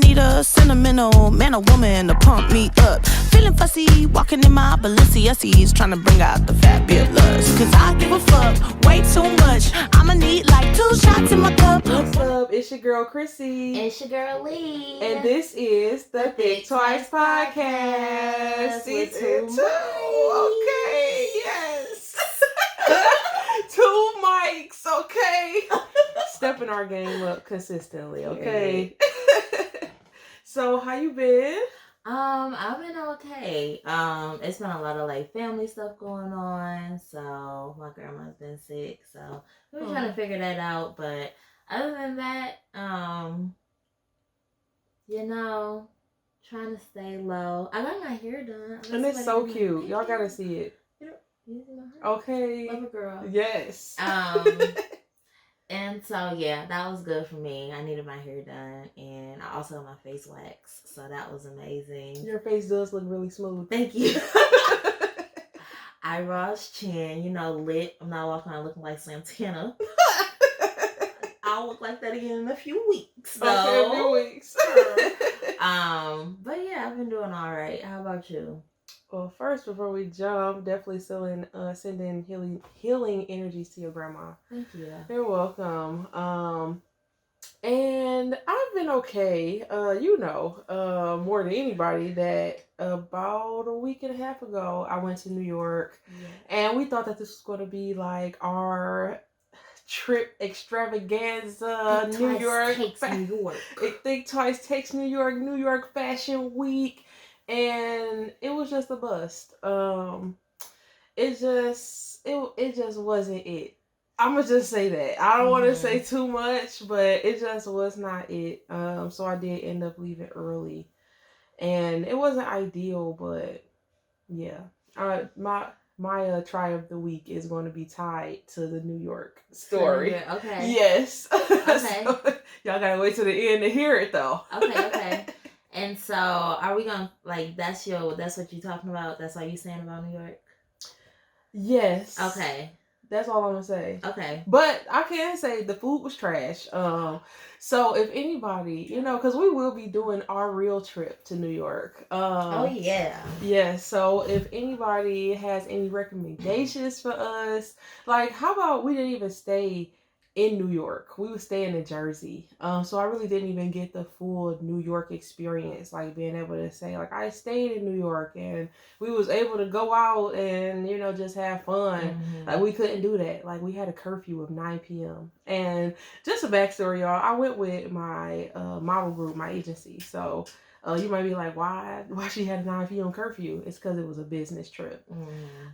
need a sentimental man or woman to pump me up. Feeling fussy, walking in my Balenciennes, trying to bring out the fabulous. Cause I give a fuck way too much. I'ma need like 2 shots in my cup. What's up? It's your girl Chrissy. And it's your girl Lee. And this is the Thick Twice Podcast. Season 2. Okay, yes. 2 mics, okay. Stepping our game up consistently, okay. So how you been? I've been okay. It's been a lot of like family stuff going on. So my grandma's been sick, so we're trying to figure that out. But other than that, trying to stay low. I got my hair done. And it's so cute. Y'all gotta see it. Okay. Love a girl. Yes. And so, yeah, that was good for me. I needed my hair done, and I also had my face waxed, so that was amazing. Your face does look really smooth. Thank you. Eyebrows, chin, lit. I'm not walking around looking like Santana. I'll look like that again in a few weeks. So. Okay, a few weeks. But yeah, I've been doing all right. How about you? Well, first, before we jump, definitely sending healing energies to your grandma. Thank you. You're welcome. And I've been okay. More than anybody, that about a week and a half ago, I went to New York, and we thought that this was going to be like our trip extravaganza. New York. Think Twice takes New York. New York Fashion Week. And it was just a bust. It just wasn't it. I'ma just say that. I don't want to say too much, but it just was not it. So I did end up leaving early, and it wasn't ideal, but yeah. My try of the week is going to be tied to the New York story. Okay. Yes. Okay. So, y'all gotta wait till the end to hear it, though. Okay. And so, are we gonna that's what you're talking about? That's all you saying about New York? Yes. Okay. That's all I'm gonna say. Okay. But I can say the food was trash. So if anybody, because we will be doing our real trip to New York. Oh yeah. Yeah. So if anybody has any recommendations for us, like how about we didn't even stay in New York. We was staying in Jersey. So I really didn't even get the full New York experience, like being able to say, like, I stayed in New York and we was able to go out and, just have fun. Mm-hmm. Like, we couldn't do that. Like, we had a curfew of 9 p.m. And just a backstory, y'all, I went with my model group, my agency. So you might be like, why she had a 9 p.m. curfew? It's because it was a business trip.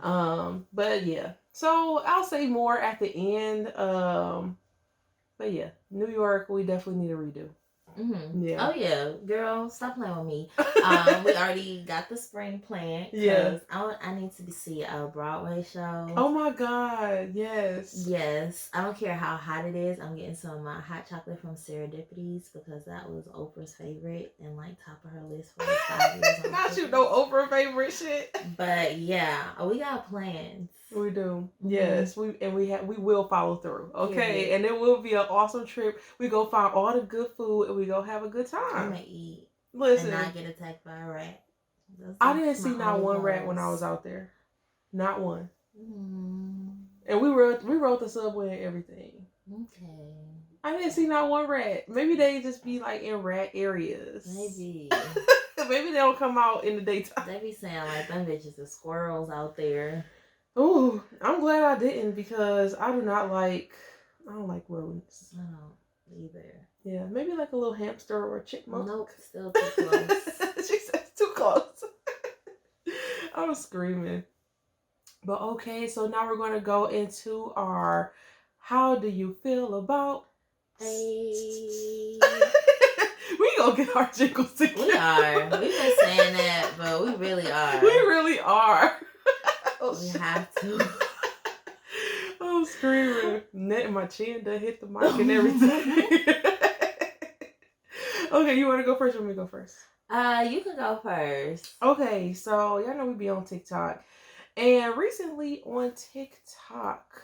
Mm. But yeah. So I'll say more at the end. But yeah, New York, we definitely need a redo. Mm-hmm. Yeah. Oh yeah, girl, stop playing with me. We already got the spring planned. Yeah. I need to see a Broadway show. Oh my God, yes. Yes. I don't care how hot it is. I'm getting some hot chocolate from Serendipity's because that was Oprah's favorite and top of her list for 5 years. Not you know Oprah favorite shit. But yeah, we got plans. We do. Yes. We will follow through. Okay. And it will be an awesome trip. We go find all the good food and we go have a good time. I'm gonna eat. Listen. And not get attacked by a rat. I didn't see not one rat when I was out there. Not one. And we rode the subway and everything. Okay. I didn't see not one rat. Maybe they just be in rat areas. Maybe. Maybe they don't come out in the daytime. They be saying them bitches are squirrels out there. Ooh, I'm glad I didn't because I don't like rodents. I don't either. Yeah, maybe a little hamster or a chipmunk. Nope, still too close. She says too close. I was screaming. But okay, so now we're going to go into our how do you feel about... Hey. We gonna get our jingles together. We are. We've been saying that, but we really are. We really are. We have to. I'm screaming. My chin done hit the mic and everything. Okay, you want to go first or want me to go first? You can go first. Okay, so y'all know we be on TikTok. And recently on TikTok,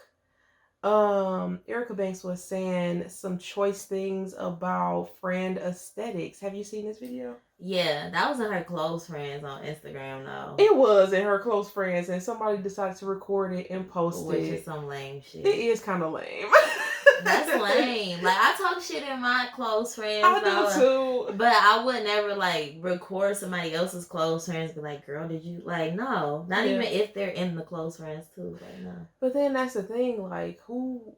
Erica Banks was saying some choice things about friend aesthetics. Have you seen this video? Yeah, that was in her close friends on Instagram though. It was in her close friends, and somebody decided to record it and post Which it. is some lame shit. It is kind of lame. That's lame. Like, I talk shit in my close friends. I do too. But I would never, like, record somebody else's close friends and be like, girl, did you, like, no. Not even if they're in the close friends too. Like, no. But then that's the thing, like, who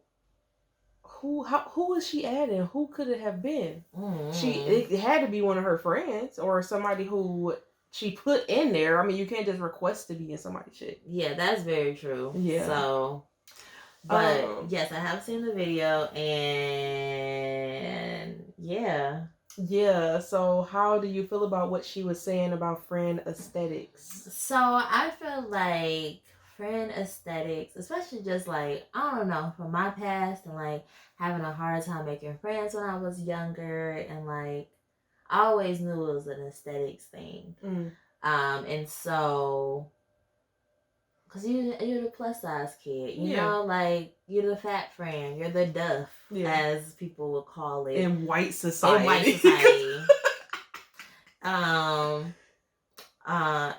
is she adding? Who could it have been? Mm-hmm. It had to be one of her friends or somebody who she put in there. I mean, you can't just request to be in somebody's shit. Yeah, that's very true. Yeah. So, but yes, I have seen the video, and yeah. Yeah, so how do you feel about what she was saying about friend aesthetics? So I feel like friend aesthetics, especially just like, I don't know, from my past and like having a hard time making friends when I was younger, and like I always knew it was an aesthetics thing. And so, cause you're the plus size kid, you know, like you're the fat friend, you're the duff, as people would call it in white society.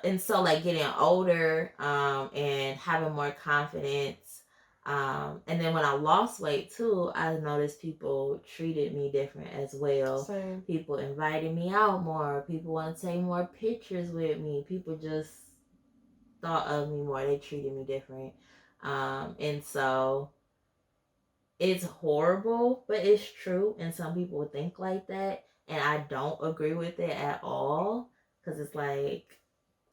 And so like getting older, and having more confidence, and then when I lost weight too, I noticed people treated me different as well. Same. People invited me out more. People want to take more pictures with me. People just thought of me more. They treated me different. And so it's horrible, but it's true. And some people think like that. And I don't agree with it at all. Because it's like,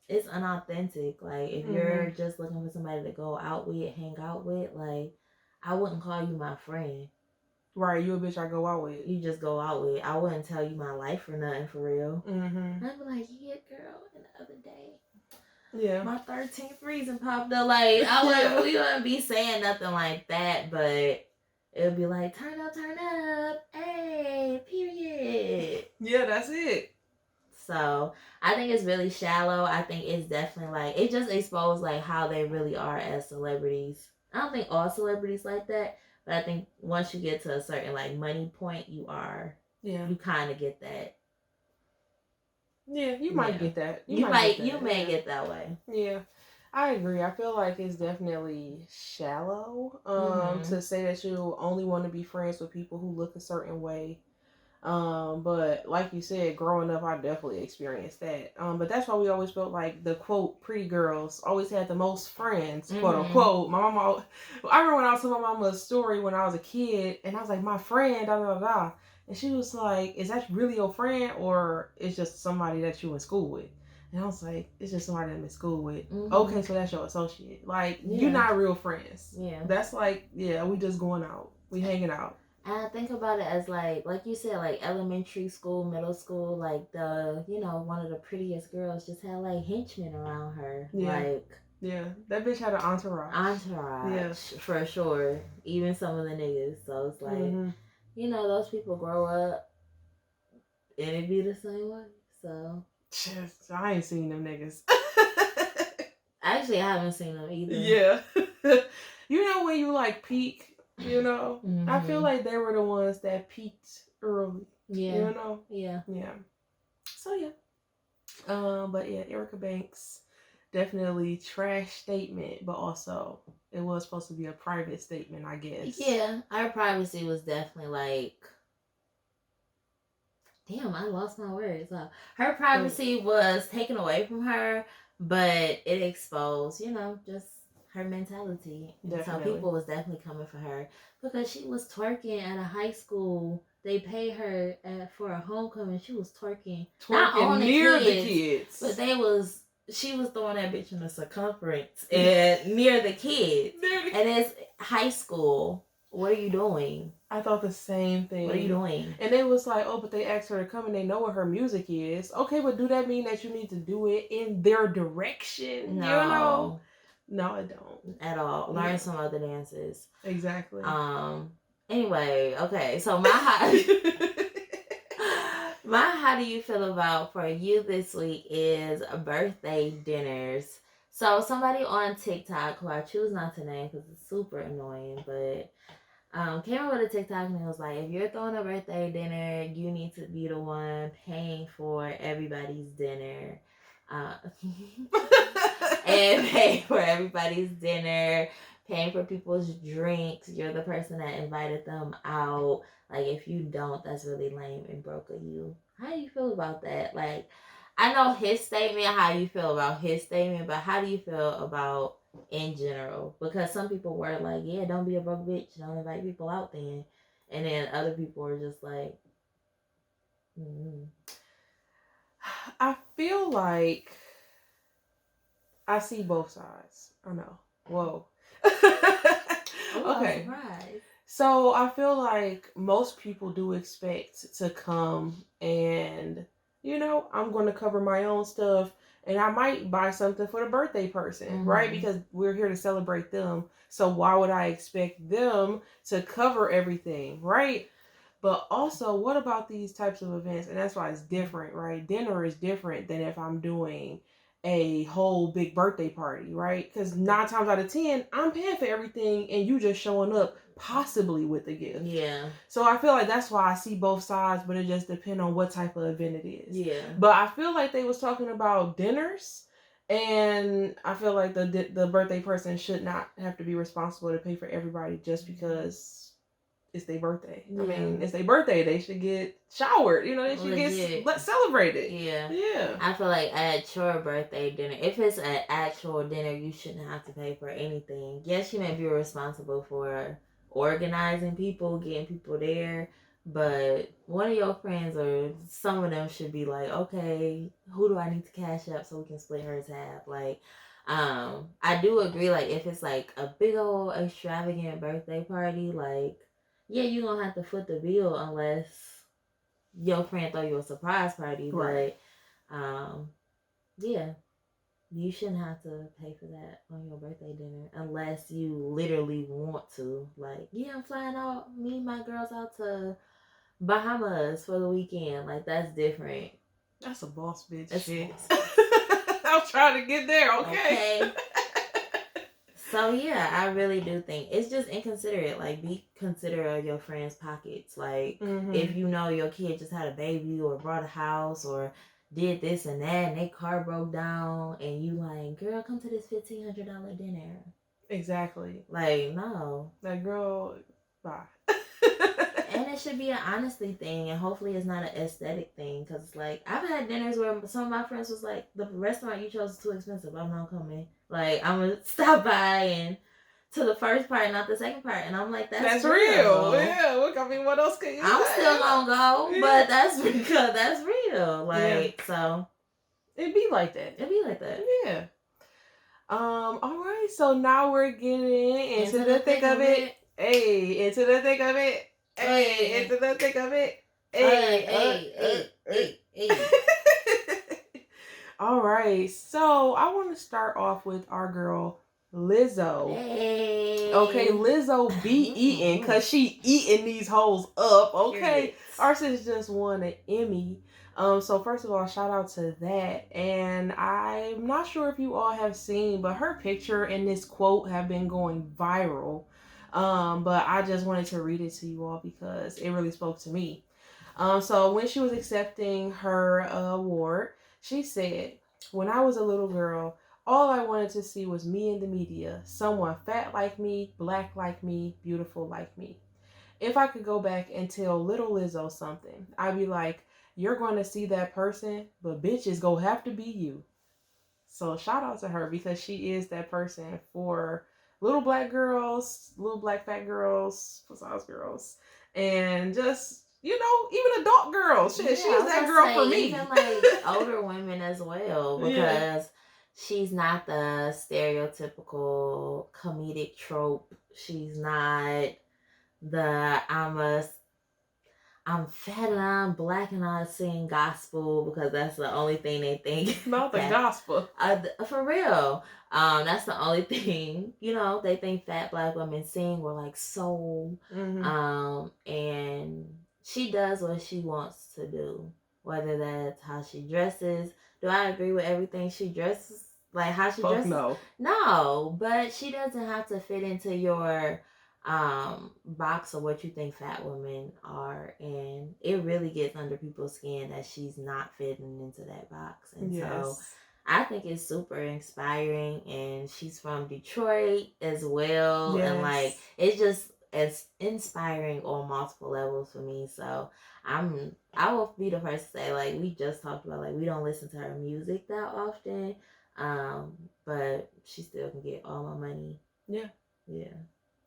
it's unauthentic. Like, if you're just looking for somebody to go out with, hang out with, like, I wouldn't call you my friend. Right, you a bitch I go out with. You just go out with. I wouldn't tell you my life or nothing for real. Mm-hmm. I'd be like, yeah, girl, and the other day, yeah, my 13th reason popped up. Like, we wouldn't be saying nothing like that, but it would be like, turn up, hey, period. Yeah, that's it. So I think it's really shallow. I think it's definitely like, it just exposed like how they really are as celebrities. I don't think all celebrities like that, but I think once you get to a certain like money point, you kind of get that. Yeah, you might get that. You may get that way. Yeah, I agree. I feel like it's definitely shallow. To say that you only want to be friends with people who look a certain way. But like you said, growing up, I definitely experienced that. But that's why we always felt like the quote pretty girls always had the most friends, quote unquote. My mama, I remember when I was telling my mama a story when I was a kid, and I was like, my friend, da da da, and she was like, is that really your friend, or it's just somebody that you in school with? And I was like, it's just somebody I'm in school with. Okay, so that's your associate. Like, you're not real friends. Yeah, that's like, we just going out, we hanging out. And I think about it as like you said, like elementary school, middle school, like one of the prettiest girls just had like henchmen around her. Yeah. That bitch had an entourage. Yeah. For sure. Even some of the niggas. So it's like, those people grow up and it be the same way. So. I ain't seen them niggas. Actually, I haven't seen them either. Yeah. You know when you like peak? I feel like they were the ones that peaked early. Yeah. Yeah. So but yeah, Erica Banks, definitely trash statement, but also it was supposed to be a private statement, I guess. Yeah, our privacy was definitely like, damn, I lost my words. Her privacy was taken away from her, but it exposed, just her mentality. So people was definitely coming for her because she was twerking at a high school. They paid her for a homecoming. She was twerking not on near the kids, but she was throwing that bitch in the circumference and near the kids. And it's high school. What are you doing? I thought the same thing. What are you doing? And they was like, oh, but they asked her to come and they know what her music is. Okay, but do that mean that you need to do it in their direction? No. No, I don't. At all. Learn some other dances. Exactly. Anyway, okay. So my how do you feel about for you this week is birthday dinners. So somebody on TikTok, who I choose not to name because it's super annoying, but came up with a TikTok and it was like, if you're throwing a birthday dinner, you need to be the one paying for everybody's dinner. And pay for everybody's dinner, paying for people's drinks. You're the person that invited them out. Like, if you don't, that's really lame and broke of you. How do you feel about that? Like, I know his statement, how you feel about his statement, but how do you feel about in general? Because some people were like, yeah, don't be a broke bitch, don't invite people out then. And then other people were just like, I feel like I see both sides. I know. Whoa. Okay. So I feel like most people do expect to come and, you know, I'm going to cover my own stuff and I might buy something for the birthday person, right? Because we're here to celebrate them. So why would I expect them to cover everything, right? But also, what about these types of events? And that's why it's different, right? Dinner is different than if I'm doing a whole big birthday party, right? Because 9 times out of 10, I'm paying for everything and you just showing up possibly with a gift. Yeah. So I feel like that's why I see both sides, but it just depends on what type of event it is. Yeah. But I feel like they was talking about dinners, and I feel like the birthday person should not have to be responsible to pay for everybody just because it's their birthday. Yeah. I mean, it's their birthday. They should get showered. You know, they should get celebrated. Yeah. Yeah. I feel like at your birthday dinner, if it's an actual dinner, you shouldn't have to pay for anything. Yes, you may be responsible for organizing people, getting people there, but one of your friends or some of them should be like, okay, who do I need to cash up so we can split hers half? Like, I do agree, like, if it's like a big old extravagant birthday party, like, yeah, you gonna have to foot the bill unless your friend throw you a surprise party. Right. But yeah, you shouldn't have to pay for that on your birthday dinner unless you literally want to. Like, yeah, I'm flying out, me and my girls out to Bahamas for the weekend. Like, that's different. That's a boss bitch shit. I'm trying to get there, okay? So yeah, I really do think it's just inconsiderate. Like, be considerate of your friends' pockets. Like, if you know your kid just had a baby or bought a house or did this and that and their car broke down and you like, girl, come to this $1,500 dinner. Exactly. Like, no. That girl, bye. And it should be an honesty thing, and hopefully it's not an aesthetic thing. Because, like, I've had dinners where some of my friends was like, the restaurant you chose is too expensive, I'm not coming. Like, I'm going to stop by and to the first part, not the second part. And I'm like, that's real. Yeah, look, I mean, what else can you I'm say? still going to go, but that's because that's real. Like, so. It'd be like that. Yeah. All right, so now we're getting into the thick of it. Hey, into the thick of it. Hey, into the thick of it. Hey. All right, so I want to start off with our girl Lizzo. Hey. Okay, Lizzo be eating because she eating these hoes up. Okay, our sis just won an Emmy. So first of all, shout out to that. And I'm not sure if you all have seen, but her picture and this quote have been going viral. But I just wanted to read it to you all because it really spoke to me. So when she was accepting her award, she said, "When I was a little girl, all I wanted to see was me in the media. Someone fat like me, black like me, beautiful like me. If I could go back and tell little Lizzo something, I'd be like, you're going to see that person, but bitch, it's going to have to be you." So shout out to her because she is that person for little black girls, little black fat girls, plus size girls, and just, you know, even adult girls. Shit, she's that girl for me. Even like older women as well, because she's not the stereotypical comedic trope. She's not the I'm fat and I'm black and I sing gospel because that's the only thing they think. Not the gospel. For real. That's the only thing, you know, they think fat black women sing or like soul. And she does what she wants to do, whether that's how she dresses. Do I agree with everything she dresses? Like how she dresses. No, but she doesn't have to fit into your box of what you think fat women are, and it really gets under people's skin that she's not fitting into that box. And so I think it's super inspiring, and she's from Detroit as well. And like it's just as inspiring on multiple levels for me. So I will be the first to say, like, we just talked about, like, we don't listen to her music that often, but she still can get all my money. Yeah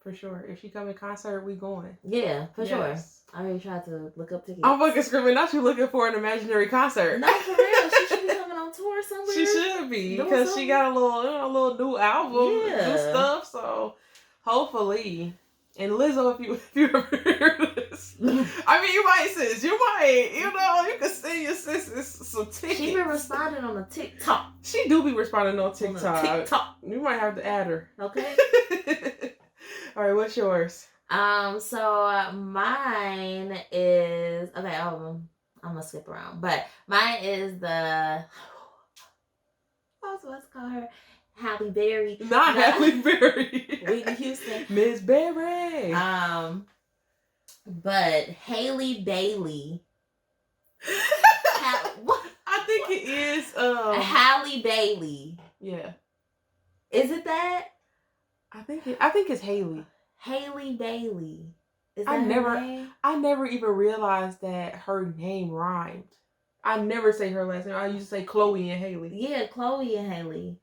for sure. If she come in concert, we going. Yeah, for sure. I already tried to look up tickets. I'm fucking screaming, not you looking for an imaginary concert. No, for real. She should be coming on tour somewhere. She should be, because she got a little new album, new stuff. So hopefully, and Lizzo, if you ever hear this, I mean, you can send your sisters some tickets. She been responding on the TikTok. She do be responding on TikTok. You might have to add her. Okay. All right, what's yours? So mine is okay. I'm gonna skip around, but mine is the. What's call her? Halle Berry. Not Halle Berry. Whitney Houston. Miss Berry. But Haley Bailey. What? I think it is Halle Bailey. Yeah. Is it that? I think it's Haley. Haley Bailey. Is that I name? never even realized that her name rhymed. I never say her last name. I used to say Chloe and Haley. Yeah, Chloe and Haley.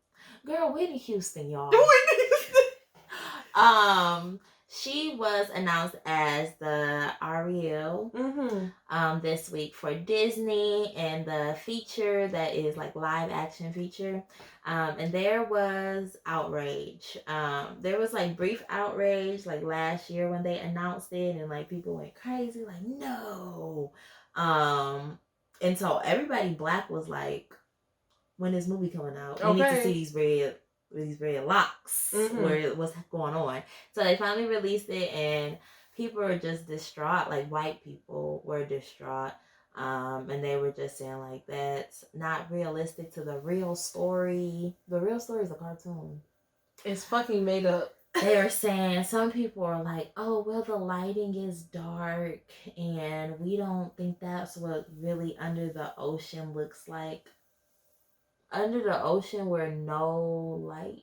Girl, Whitney Houston, y'all. Whitney Houston. She was announced as the Ariel this week for Disney, and the feature that is like live action feature. And there was outrage. There was like brief outrage like last year when they announced it, and like people went crazy, like no. And so everybody black was like, when is movie coming out? We need to see these red locks, what's going on. So they finally released it, and people were just distraught. Like white people were distraught, and they were just saying like that's not realistic to the real story. The real story is a cartoon. It's fucking made up. They were saying, some people are like, oh well, the lighting is dark, and we don't think that's what really under the ocean looks like. Under the ocean where no light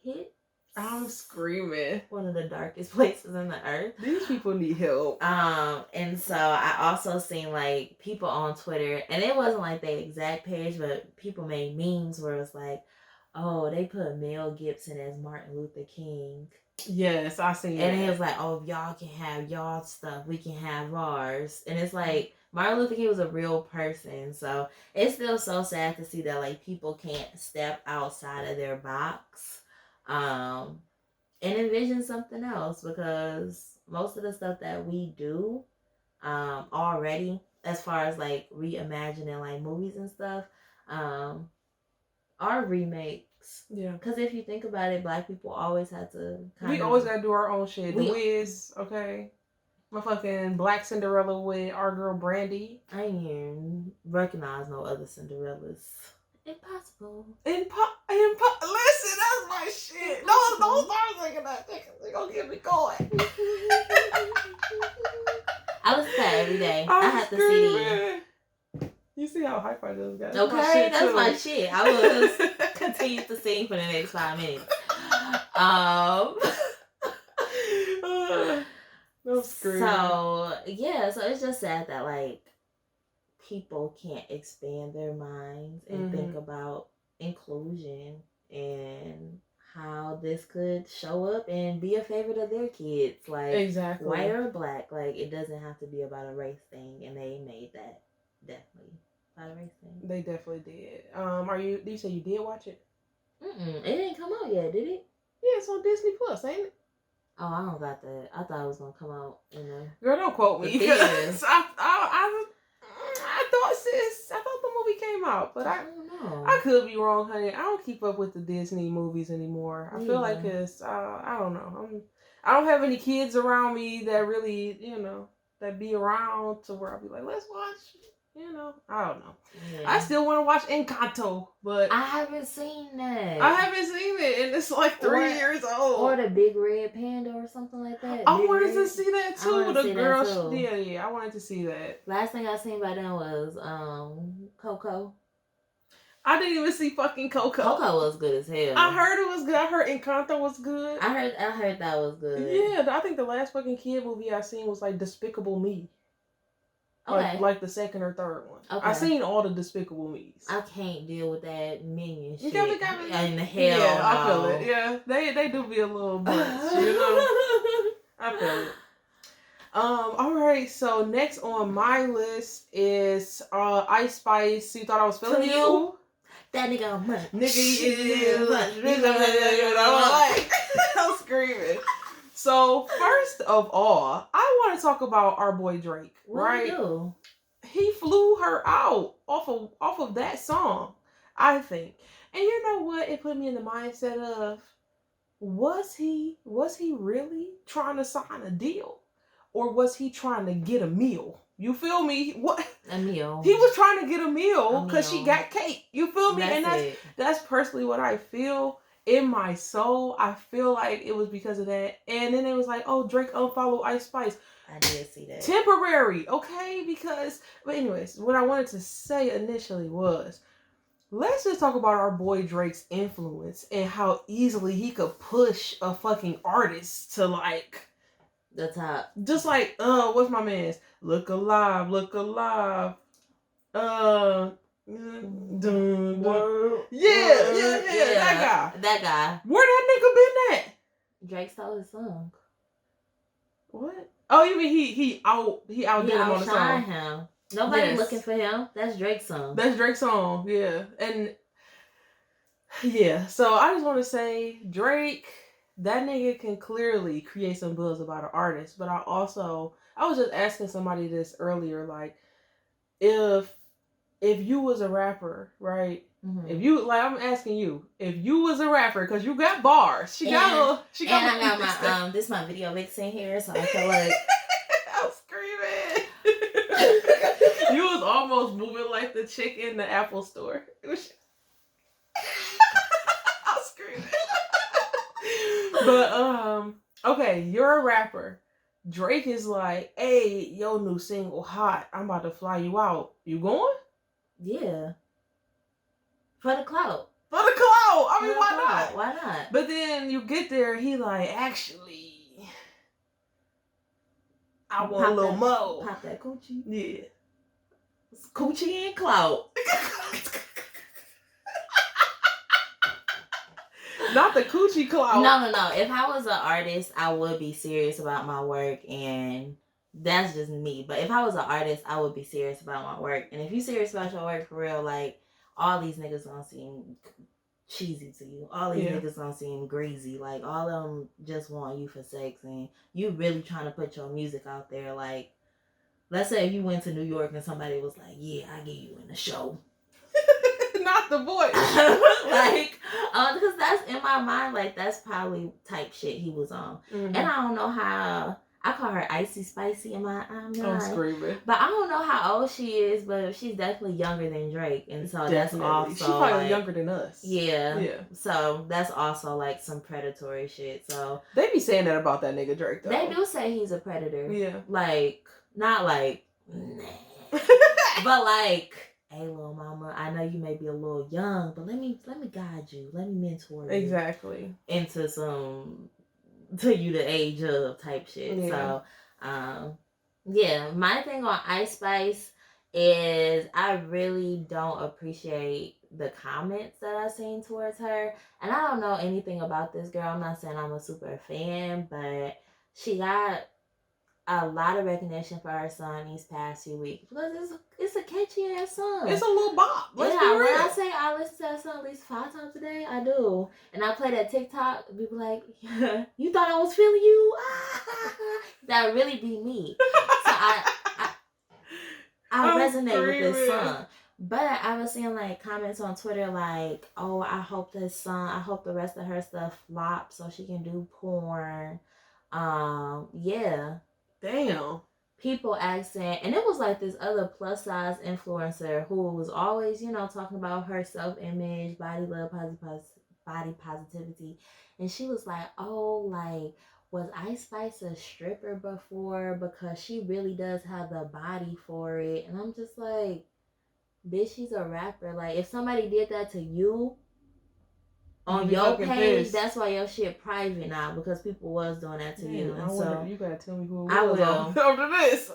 hits. I'm screaming. One of the darkest places on the earth. These people need help. And so I also seen like people on Twitter, and it wasn't like the exact page, but people made memes where it's like, oh, they put Mel Gibson as Martin Luther King. Yes, I seen that. And it was like, oh, if y'all can have y'all stuff, we can have ours. And it's like, Martin Luther King was a real person. So it's still so sad to see that like people can't step outside of their box and envision something else, because most of the stuff that we do already, as far as like reimagining like movies and stuff, are remakes. Yeah. Because if you think about it, black people always had to always got to do our own shit. The Wiz, okay? My fucking Black Cinderella with our girl Brandy. I ain't even recognize no other Cinderellas. Impossible. Listen, that's my shit. Don't start thinking that. They're gonna get me going. I listen to that every day. I have to see. You see how hype I just got? Okay, that's my shit. I will continue to sing for the next 5 minutes. So it's just sad that like people can't expand their minds and think about inclusion and how this could show up and be a favorite of their kids, like exactly white or black. Like it doesn't have to be about a race thing, and they made that definitely about a race thing. They definitely did. You say you did watch it? It didn't come out yet, did it? Yeah, it's on Disney Plus, ain't it? Oh, I don't got that. I thought it was gonna come out in the. Girl, don't quote me. Because I thought the movie came out, but I don't know. I could be wrong, honey. I don't keep up with the Disney movies anymore. I feel like it's I don't know. I don't have any kids around me that really, that be around to where I'll be like, let's watch you know, I don't know. Yeah. I still want to watch Encanto, but I haven't seen that. I haven't seen it, and it's like 3 years old. Or the Big Red Panda or something like that. I wanted to see that too. The girl, yeah, I wanted to see that. Last thing I seen by them was Coco. I didn't even see fucking Coco. Coco was good as hell. I heard it was good. I heard Encanto was good. I heard that was good. Yeah, I think the last fucking kid movie I seen was like Despicable Me. Okay. Like the second or third one. Okay. I seen all the Despicable Me's. I can't deal with that minion shit. Got me. In the hell, yeah, I feel it. Yeah, they do be a little much, you know. I feel it. All right. So next on my list is Ice Spice. You thought I was feeling you? That nigga much. I'm screaming. So first of all, I want to talk about our boy Drake. What did he do? He flew her out off of that song, I think. And you know what? It put me in the mindset of, was he really trying to sign a deal, or was he trying to get a meal? You feel me? What? A meal. He was trying to get a meal because she got cake. You feel me? That's personally what I feel. In my soul, I feel like it was because of that. And then it was like, oh, Drake unfollowed Ice Spice. I did see that. Temporary, okay? But anyways, what I wanted to say initially was, let's just talk about our boy Drake's influence and how easily he could push a fucking artist to like the top. Just like, what's my man's? Look alive. Yeah, that guy. Where that nigga been at? Drake stole his song. What? Oh, you mean he outdid him on the song? Him. Nobody looking for him. That's Drake's song. Yeah. And yeah, so I just want to say, Drake, that nigga can clearly create some buzz about an artist. But I was just asking somebody this earlier, like, if you was a rapper, right? Mm-hmm. If you, like, I'm asking you, if you was a rapper, because you got bars. She got my this is my video mixing here, so I feel like I'm screaming. You was almost moving like the chick in the Apple store. I'm screaming. But okay, you're a rapper. Drake is like, hey, your new single hot. I'm about to fly you out. You going? Yeah. For the clout. I mean, why not? Why not? But then you get there, he like, actually, I want a little more. Pop that coochie. Yeah. It's coochie and clout. Not the coochie clout. No. If I was an artist, I would be serious about my work, and that's just me. But if I was an artist, I would be serious about my work. And if you serious about your work for real, like, all these niggas gonna seem cheesy to you. All these niggas gonna seem greasy. Like, all of them just want you for sex, and you really trying to put your music out there. Like, let's say if you went to New York and somebody was like, yeah, I get you in the show. Not the voice. Like, because that's in my mind, like, that's probably type shit he was on. Mm-hmm. And I don't know how, I call her Icy Spicy in my mind. I'm screaming. But I don't know how old she is, but she's definitely younger than Drake. And so that's also, she's probably like, younger than us. Yeah. So that's also like some predatory shit. So they be saying that about that nigga Drake, though. They do say he's a predator. Yeah. Like, not like, nah. But like, hey, little mama, I know you may be a little young, but let me guide you. Let me mentor you. Exactly. Into some, to you the age of type shit. Yeah. So, my thing on Ice Spice is I really don't appreciate the comments that I've seen towards her. And I don't know anything about this girl. I'm not saying I'm a super fan, but she got a lot of recognition for her song these past few weeks because it's a catchy ass song. It's a little bop. Let's be real. When I say I listen to that song at least 5 times a day, I do. And I play that TikTok, people like, you thought I was feeling you? That really be me. So I resonate with this song. But I was seeing like comments on Twitter like, oh, I hope the rest of her stuff flops so she can do porn. Yeah. Damn. people asking, and it was like this other plus size influencer who was always, you know, talking about her self image, body love, body positivity, and she was like, "Oh, like was Ice Spice a stripper before? Because she really does have the body for it." And I'm just like, "Bitch, she's a rapper. Like, if somebody did that to you." On your page, pissed. That's why your shit private now, because people was doing that to you. And so you gotta tell me who it I was will after this.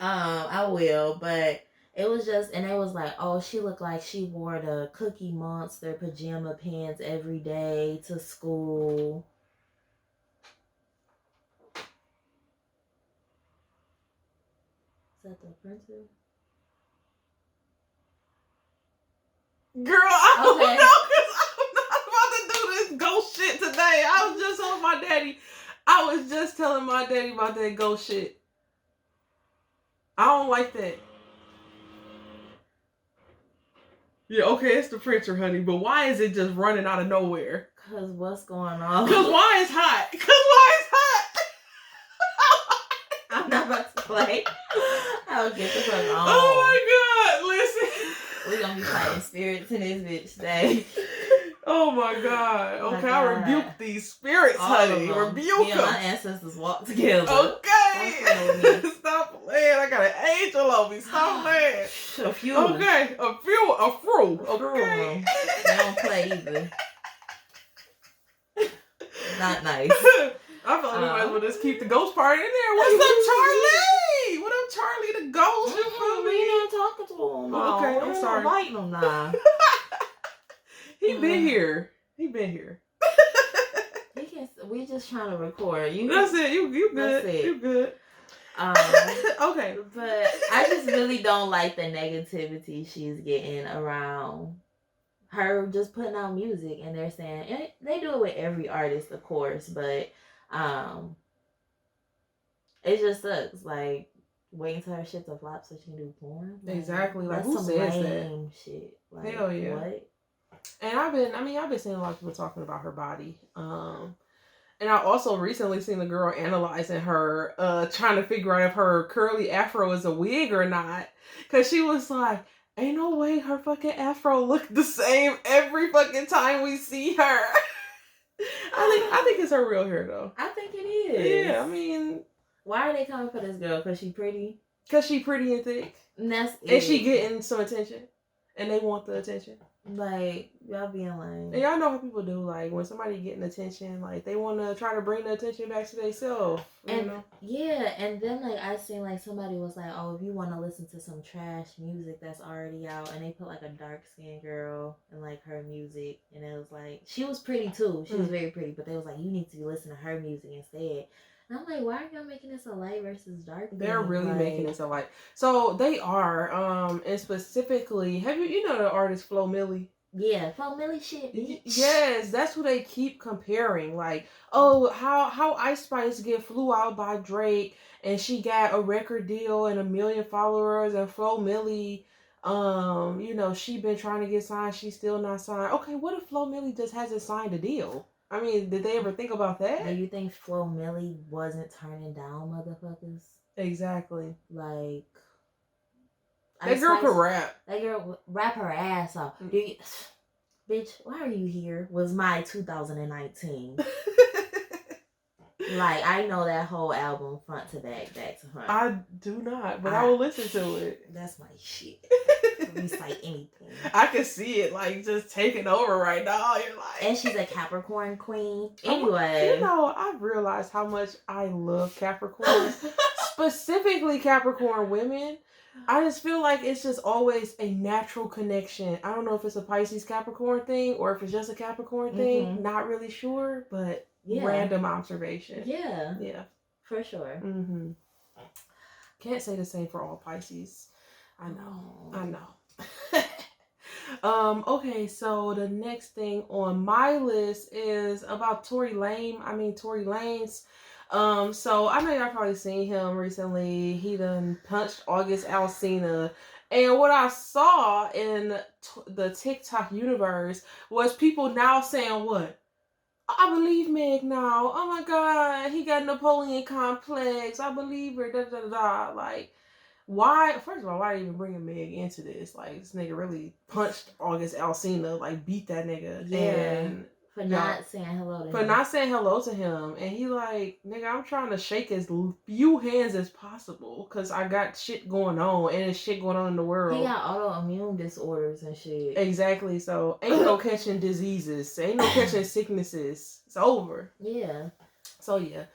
I will, but it was just, and it was like, oh, she looked like she wore the Cookie Monster pajama pants every day to school. Is that the printer? Girl, I don't know, because I'm not about to do this ghost shit today. I was just on my daddy. I was just telling my daddy about that ghost shit. I don't like that. Yeah, okay, it's the printer, honey, but why is it just running out of nowhere? Because what's going on? Because why is hot? Because why is hot? I'm not about to play. I'll get the fuck on. Oh my God, listen. We're going to be fighting spirits in this bitch today. Oh my God. Okay, I rebuke these spirits, honey. Rebuke them. My ancestors walk together. Okay. Stop playing. I got an angel on me. Stop playing. A few. Okay. A few. Okay. They don't play either. Not nice. I feel like we might as well just keep the ghost part in there. What's up, Charlie? What up, Charlie the ghost? You feel me? We ain't talking to him. No. Okay, I'm sorry. Inviting him now. He been here. He been here. We just trying to record. That's it. You good. That's it. You good. Okay. But I just really don't like the negativity she's getting around her just putting out music, and they're saying, and they do it with every artist, of course, but it just sucks. Like, waiting till her shit to flop so she can do porn. Like, exactly. Like, that's who some says lame that? Shit. Like, hell yeah. What? And I've been seeing a lot of people talking about her body. And I also recently seen the girl analyzing her, trying to figure out if her curly afro is a wig or not. Cause she was like, ain't no way her fucking afro look the same every fucking time we see her. I think it's her real hair though. I think it is. Yeah, I mean, why are they coming for this girl? Cause she pretty? Cause she pretty and thick. And she getting some attention. And they want the attention. Like, y'all being lame. And y'all know how people do. Like, when somebody getting attention, like, they want to try to bring the attention back to themselves. You know? Yeah, and then, like, I seen, like, somebody was like, oh, if you want to listen to some trash music that's already out, and they put, like, a dark-skinned girl in, like, her music, and it was, like, she was pretty, too. She was very pretty, but they was like, you need to listen to her music instead. And I'm like, why are y'all making this a light versus dark? They're really making this a light. So they are, and specifically, you know the artist Flo Milli? Yeah, Flo Milli shit, bitch. Yes, that's who they keep comparing. Like, oh, how Ice Spice flew out by Drake, and she got a record deal and 1 million followers, and Flo Milli, you know, she been trying to get signed, she's still not signed. Okay, what if Flo Milli just hasn't signed a deal? I mean, did they ever think about that? Do you think Flo Milli wasn't turning down motherfuckers? Exactly. Like, that girl could rap. That girl rap her ass off. Bitch, why are you here? Was my 2019. Like, I know that whole album front to back to front. I do not, but I will listen to it. That's my shit. Recite anything. I can see it, like, just taking over right now. You're like, and she's a Capricorn queen. Anyway, you know, I've realized how much I love Capricorn, specifically Capricorn women. I just feel like it's just always a natural connection. I don't know if it's a Pisces Capricorn thing or if it's just a Capricorn thing. Not really sure, but random observation. Yeah, for sure. Can't say the same for all Pisces. I know. Okay, so the next thing on my list is about Tory Lanez. So I know y'all probably seen him recently. He done punched August Alsina. And what I saw in the TikTok universe was people now saying what? I believe Meg now. Oh my God, he got Napoleon complex. I believe her. Da da da da. Like, why? First of all, why even bringing Meg into this? Like, this nigga really punched August Alsina. Like, beat that nigga. Yeah. And for not saying hello to him. For not saying hello to him. And he like, nigga, I'm trying to shake as few hands as possible because I got shit going on and there's shit going on in the world. He got autoimmune disorders and shit. Exactly. So ain't no catching diseases. Ain't no catching sicknesses. It's over. Yeah. So yeah.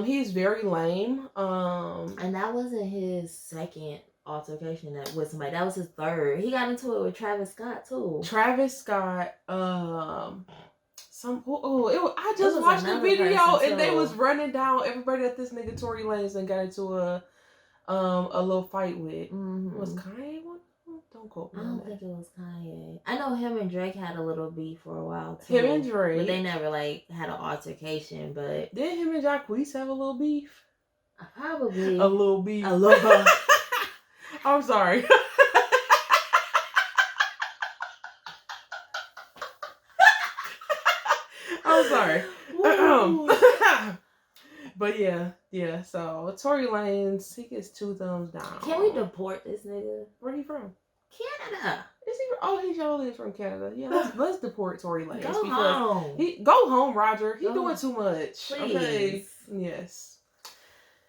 He's very lame. And that wasn't his second altercation with somebody. That was his third. He got into it with Travis Scott too. Travis Scott, I just watched the video and they was running down everybody that this nigga Tory Lanez and got into a little fight with. Mm-hmm. Was Kanye one? Don't quote me. I don't think it was Kanye. I know him and Drake had a little beef for a while too. Him and Drake, but they never like had an altercation. But did him and Jacquees have a little beef? Probably a little beef. A little. I'm sorry. I'm sorry. But yeah. So Tory Lanez, he gets 2 thumbs down. Can we deport this nigga? Where he from? Canada. Is he? Oh, he surely is from Canada. Yeah, let's deport Tory Lanez. Go home. Go home, Roger. He doing too much. Please. Okay. Yes.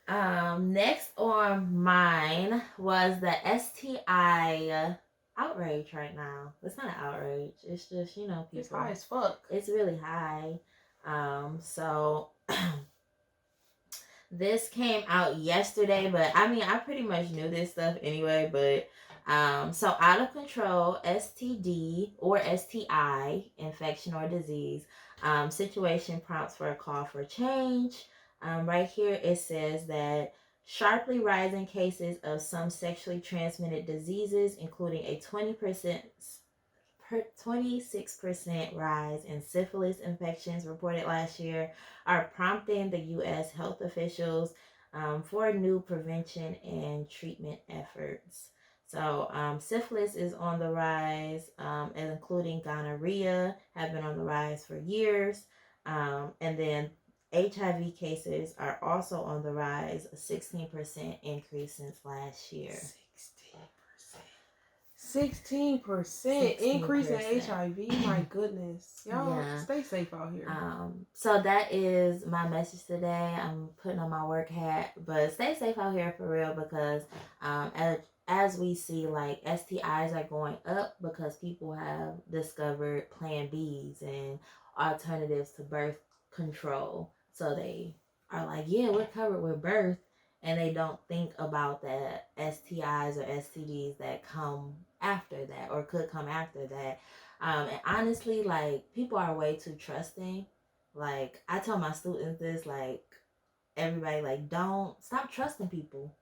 Next on mine was the STI outrage right now. It's not an outrage. It's just, people. It's high as fuck. It's really high. So this came out yesterday, but I mean, I pretty much knew this stuff anyway, but so out of control STD or STI, infection or disease, situation prompts for a call for change. Right here it says that sharply rising cases of some sexually transmitted diseases, including a 26% rise in syphilis infections reported last year, are prompting the U.S. health officials for new prevention and treatment efforts. So syphilis is on the rise, and including gonorrhea have been on the rise for years. And then HIV cases are also on the rise, a 16% increase since last year. 16% increase in HIV. My goodness. Y'all stay safe out here. So that is my message today. I'm putting on my work hat, but stay safe out here for real, because as we see, like, STIs are going up because people have discovered Plan Bs and alternatives to birth control. So they are like, yeah, we're covered with birth, and they don't think about the STIs or STDs that come after that or could come after that. And honestly, like, people are way too trusting. Like, I tell my students this, like, everybody, like, don't stop trusting people.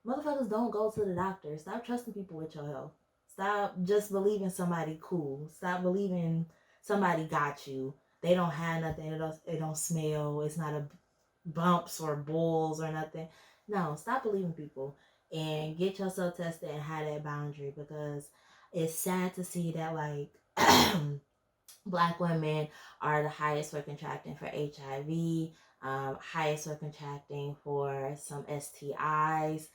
Motherfuckers don't go to the doctor. Stop trusting people with your health. Stop just believing somebody cool. Stop believing somebody got you. They don't have nothing. It don't smell. It's not a bumps or boils or nothing. No, stop believing people and get yourself tested and have that boundary, because it's sad to see that, like, Black women are the highest for contracting for HIV, highest for contracting for some STIs.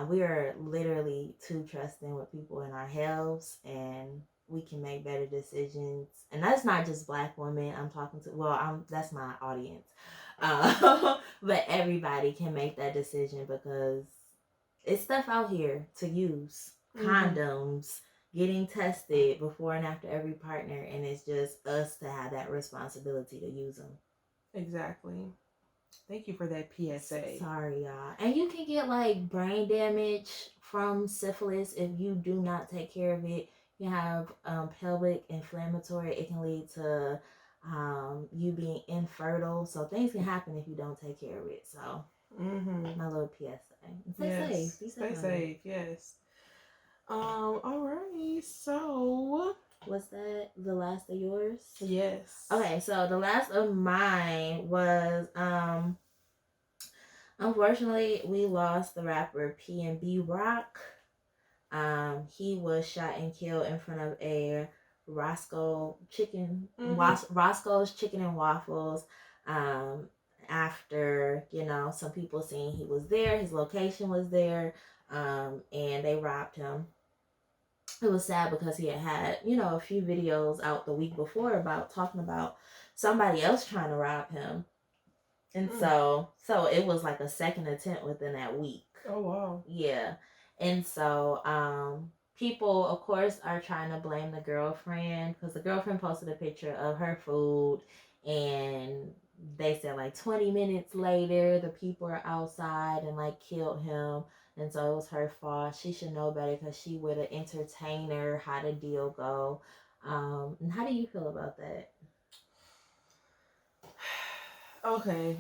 We are literally too trusting with people in our health, and we can make better decisions. And that's not just Black women I'm talking to. That's my audience. But everybody can make that decision, because it's stuff out here to use. Condoms, getting tested before and after every partner, and it's just us to have that responsibility to use them. Exactly. Thank you for that PSA. Sorry, y'all. And you can get, like, brain damage from syphilis if you do not take care of it. You have pelvic inflammatory. It can lead to you being infertile. So things can happen if you don't take care of it. So my little PSA. Stay safe. Stay safe. Yes. Alright. So was that the last of yours? Yes. Okay. So the last of mine was unfortunately we lost the rapper PNB Rock. He was shot and killed in front of a Roscoe Chicken, Mm-hmm. Roscoe's Chicken and Waffles. After, you know, some people seen he was there, his location was there, and they robbed him. It was sad because he had, you know, a few videos out the week before about talking about somebody else trying to rob him. And so it was like a second attempt within that week. Oh wow. Yeah. And so people of course are trying to blame the girlfriend because the girlfriend posted a picture of her food, and they said like 20 minutes later the people are outside and like killed him, and so it was her fault. She should know better because she would have entertained her. How the deal go? And how do you feel about that? Okay.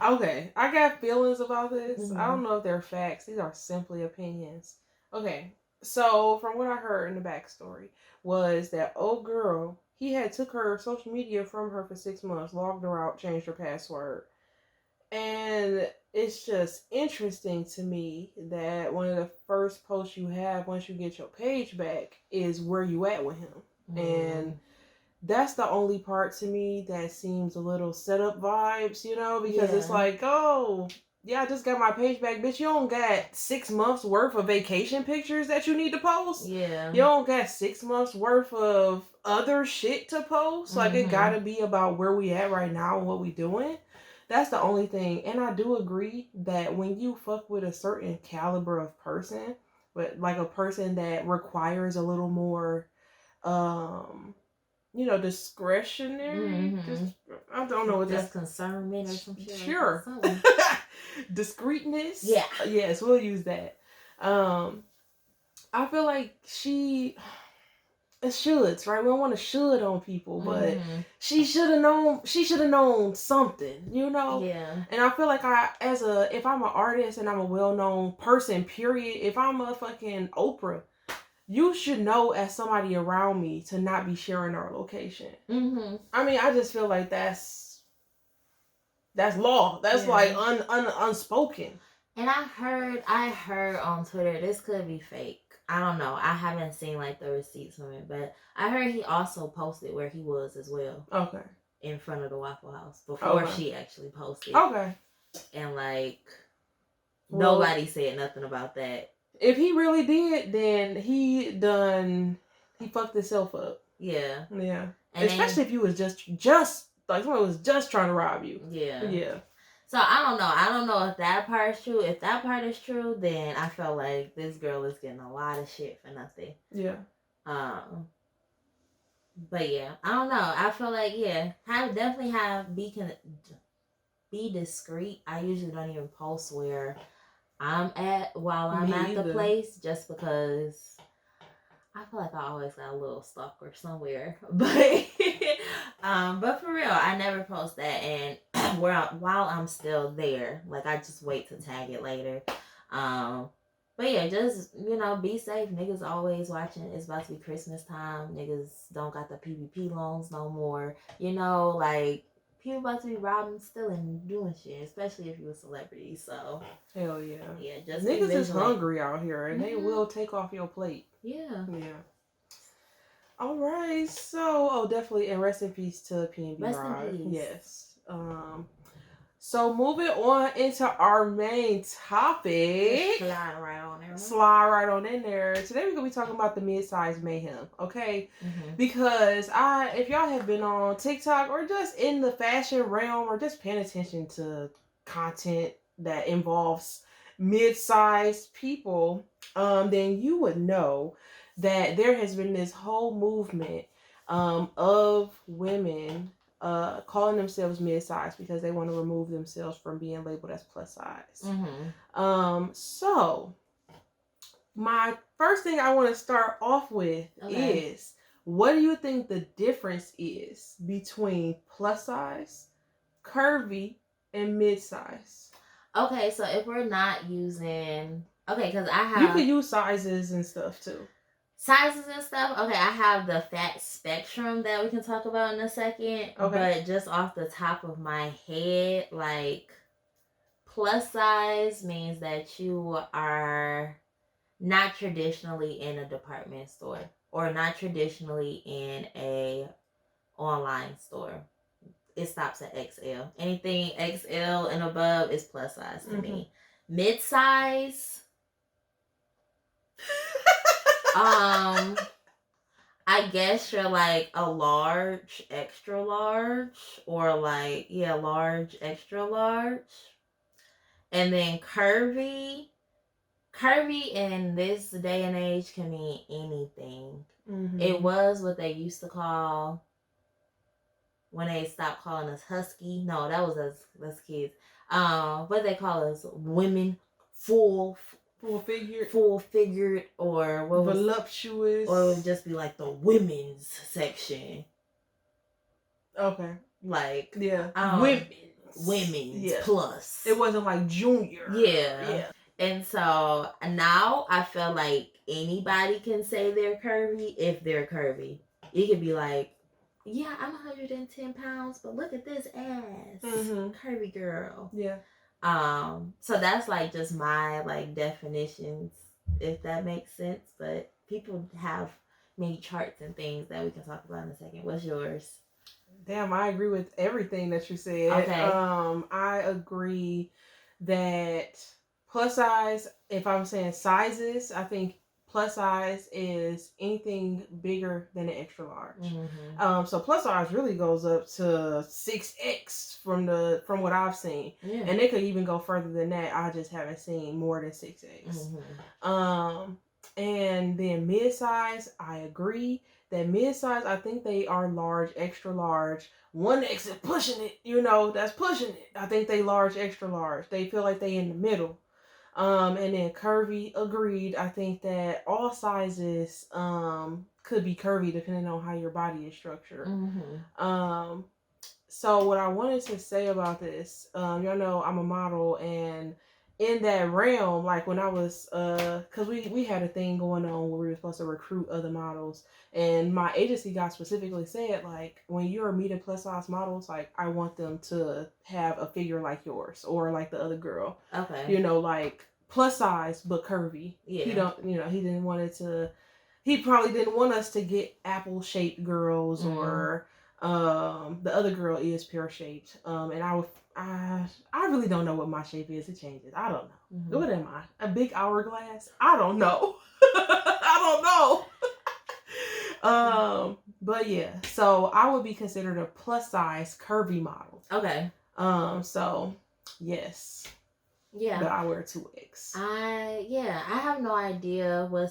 Okay. I got feelings about this. Mm-hmm. I don't know if they're facts. These are simply opinions. Okay. So from what I heard in the backstory was that old girl, he had took her social media from her for 6 months, logged her out, changed her password. And it's just interesting to me that one of the first posts you have once you get your page back is where you at with him. And that's the only part to me that seems a little setup vibes, you know, because it's like, oh, yeah, I just got my page back, bitch. You don't got 6 months worth of vacation pictures that you need to post. Yeah. You don't got 6 months worth of other shit to post. Like, it gotta be about where we at right now and what we doing. That's the only thing. And I do agree that when you fuck with a certain caliber of person, but like a person that requires a little more, you know, discretionary. Just, I don't know what just concernment or some shit. Sure. Like Discreetness. Yeah. Yes, we'll use that. I feel like it shoulds, right? We don't want to should on people, but she should have known. She should have known something, you know. Yeah. And I feel like if I'm an artist and I'm a well-known person, period. If I'm a fucking Oprah, you should know as somebody around me to not be sharing our location. I mean, I just feel like that's law. That's like unspoken. And I heard on Twitter, this could be fake. I don't know. I haven't seen like the receipts from it, but I heard he also posted where he was as well. Okay. In front of the Waffle House before she actually posted. Okay. And like nobody said nothing about that. If he really did, then he fucked himself up. Yeah. Yeah. And especially if you was just like someone was just trying to rob you. Yeah. Yeah. So I don't know. I don't know if that part is true. If that part is true, then I feel like this girl is getting a lot of shit for nothing. Yeah. But yeah, I don't know. I feel like be discreet. I usually don't even post where I'm at while I'm at the place, just because I feel like I always got a little stalker somewhere. But for real, I never post that, and while I'm still there, like I just wait to tag it later. But yeah, just, you know, be safe. Niggas always watching. It's about to be Christmas time. Niggas don't got the PPP loans no more. You know, like people about to be robbing, stealing, doing shit, especially if you're a celebrity. So hell yeah. Yeah, just niggas is hungry out here, and they will take off your plate. Yeah. Yeah. All right. So, definitely, and rest in peace to PNB Rest Rod. in peace. Yes. So moving on into our main topic. Slide right on there. Slide right on in there. Today we're gonna be talking about the Midsize Mayhem, okay? Because if y'all have been on TikTok or just in the fashion realm or just paying attention to content that involves mid-sized people, then you would know that there has been this whole movement of women calling themselves mid-size because they want to remove themselves from being labeled as plus size. So my first thing I want to start off with is, what do you think the difference is between plus size, curvy, and mid-size? Okay, so if we're not using, because you can use sizes and stuff too. Sizes and stuff. Okay, I have the fat spectrum that we can talk about in a second. Okay. But just off the top of my head, like, plus size means that you are not traditionally in a department store. or not traditionally in a online store. It stops at XL. Anything XL and above is plus size to me. Mid-size, I guess you're like a large, extra large, or like, yeah, large, extra large. And then curvy in this day and age can mean anything. It was what they used to call, when they stopped calling us husky. No, that was us kids. What they call us, women, full figured, or what was voluptuous, or it would just be like the women's section. Okay. Like, women's plus. It wasn't like junior. Yeah. And so now I feel like anybody can say they're curvy if they're curvy. You could be like, yeah, I'm 110 pounds, but look at this ass. Curvy girl. Yeah. So that's like just my like definitions, if that makes sense. But people have many charts and things that we can talk about in a second. What's yours? Damn, I agree with everything that you said. Okay. I agree that plus size, if I'm saying sizes, I think plus size is anything bigger than an extra large. So plus size really goes up to 6X from what I've seen. Yeah. And it could even go further than that. I just haven't seen more than 6X. And then mid-size, I agree that mid-size, I think they are large, extra large. 1X is pushing it, that's pushing it. I think they large, extra large. They feel like they in the middle. And then curvy, agreed. I think that all sizes could be curvy depending on how your body is structured. So what I wanted to say about this, y'all know I'm a model, and in that realm, like when I was, cause we had a thing going on where we were supposed to recruit other models, and my agency guy specifically said, like, when you're meeting plus size models, like, I want them to have a figure like yours or like the other girl. Okay. Like plus size but curvy. Yeah. He probably didn't want us to get apple shaped girls or the other girl is pear shaped. And I really don't know what my shape is. It changes. I don't know. What am I? A big hourglass? I don't know. I don't know. But yeah, so I would be considered a plus size curvy model. Okay. So yes. Yeah. But I wear 2X. I have no idea what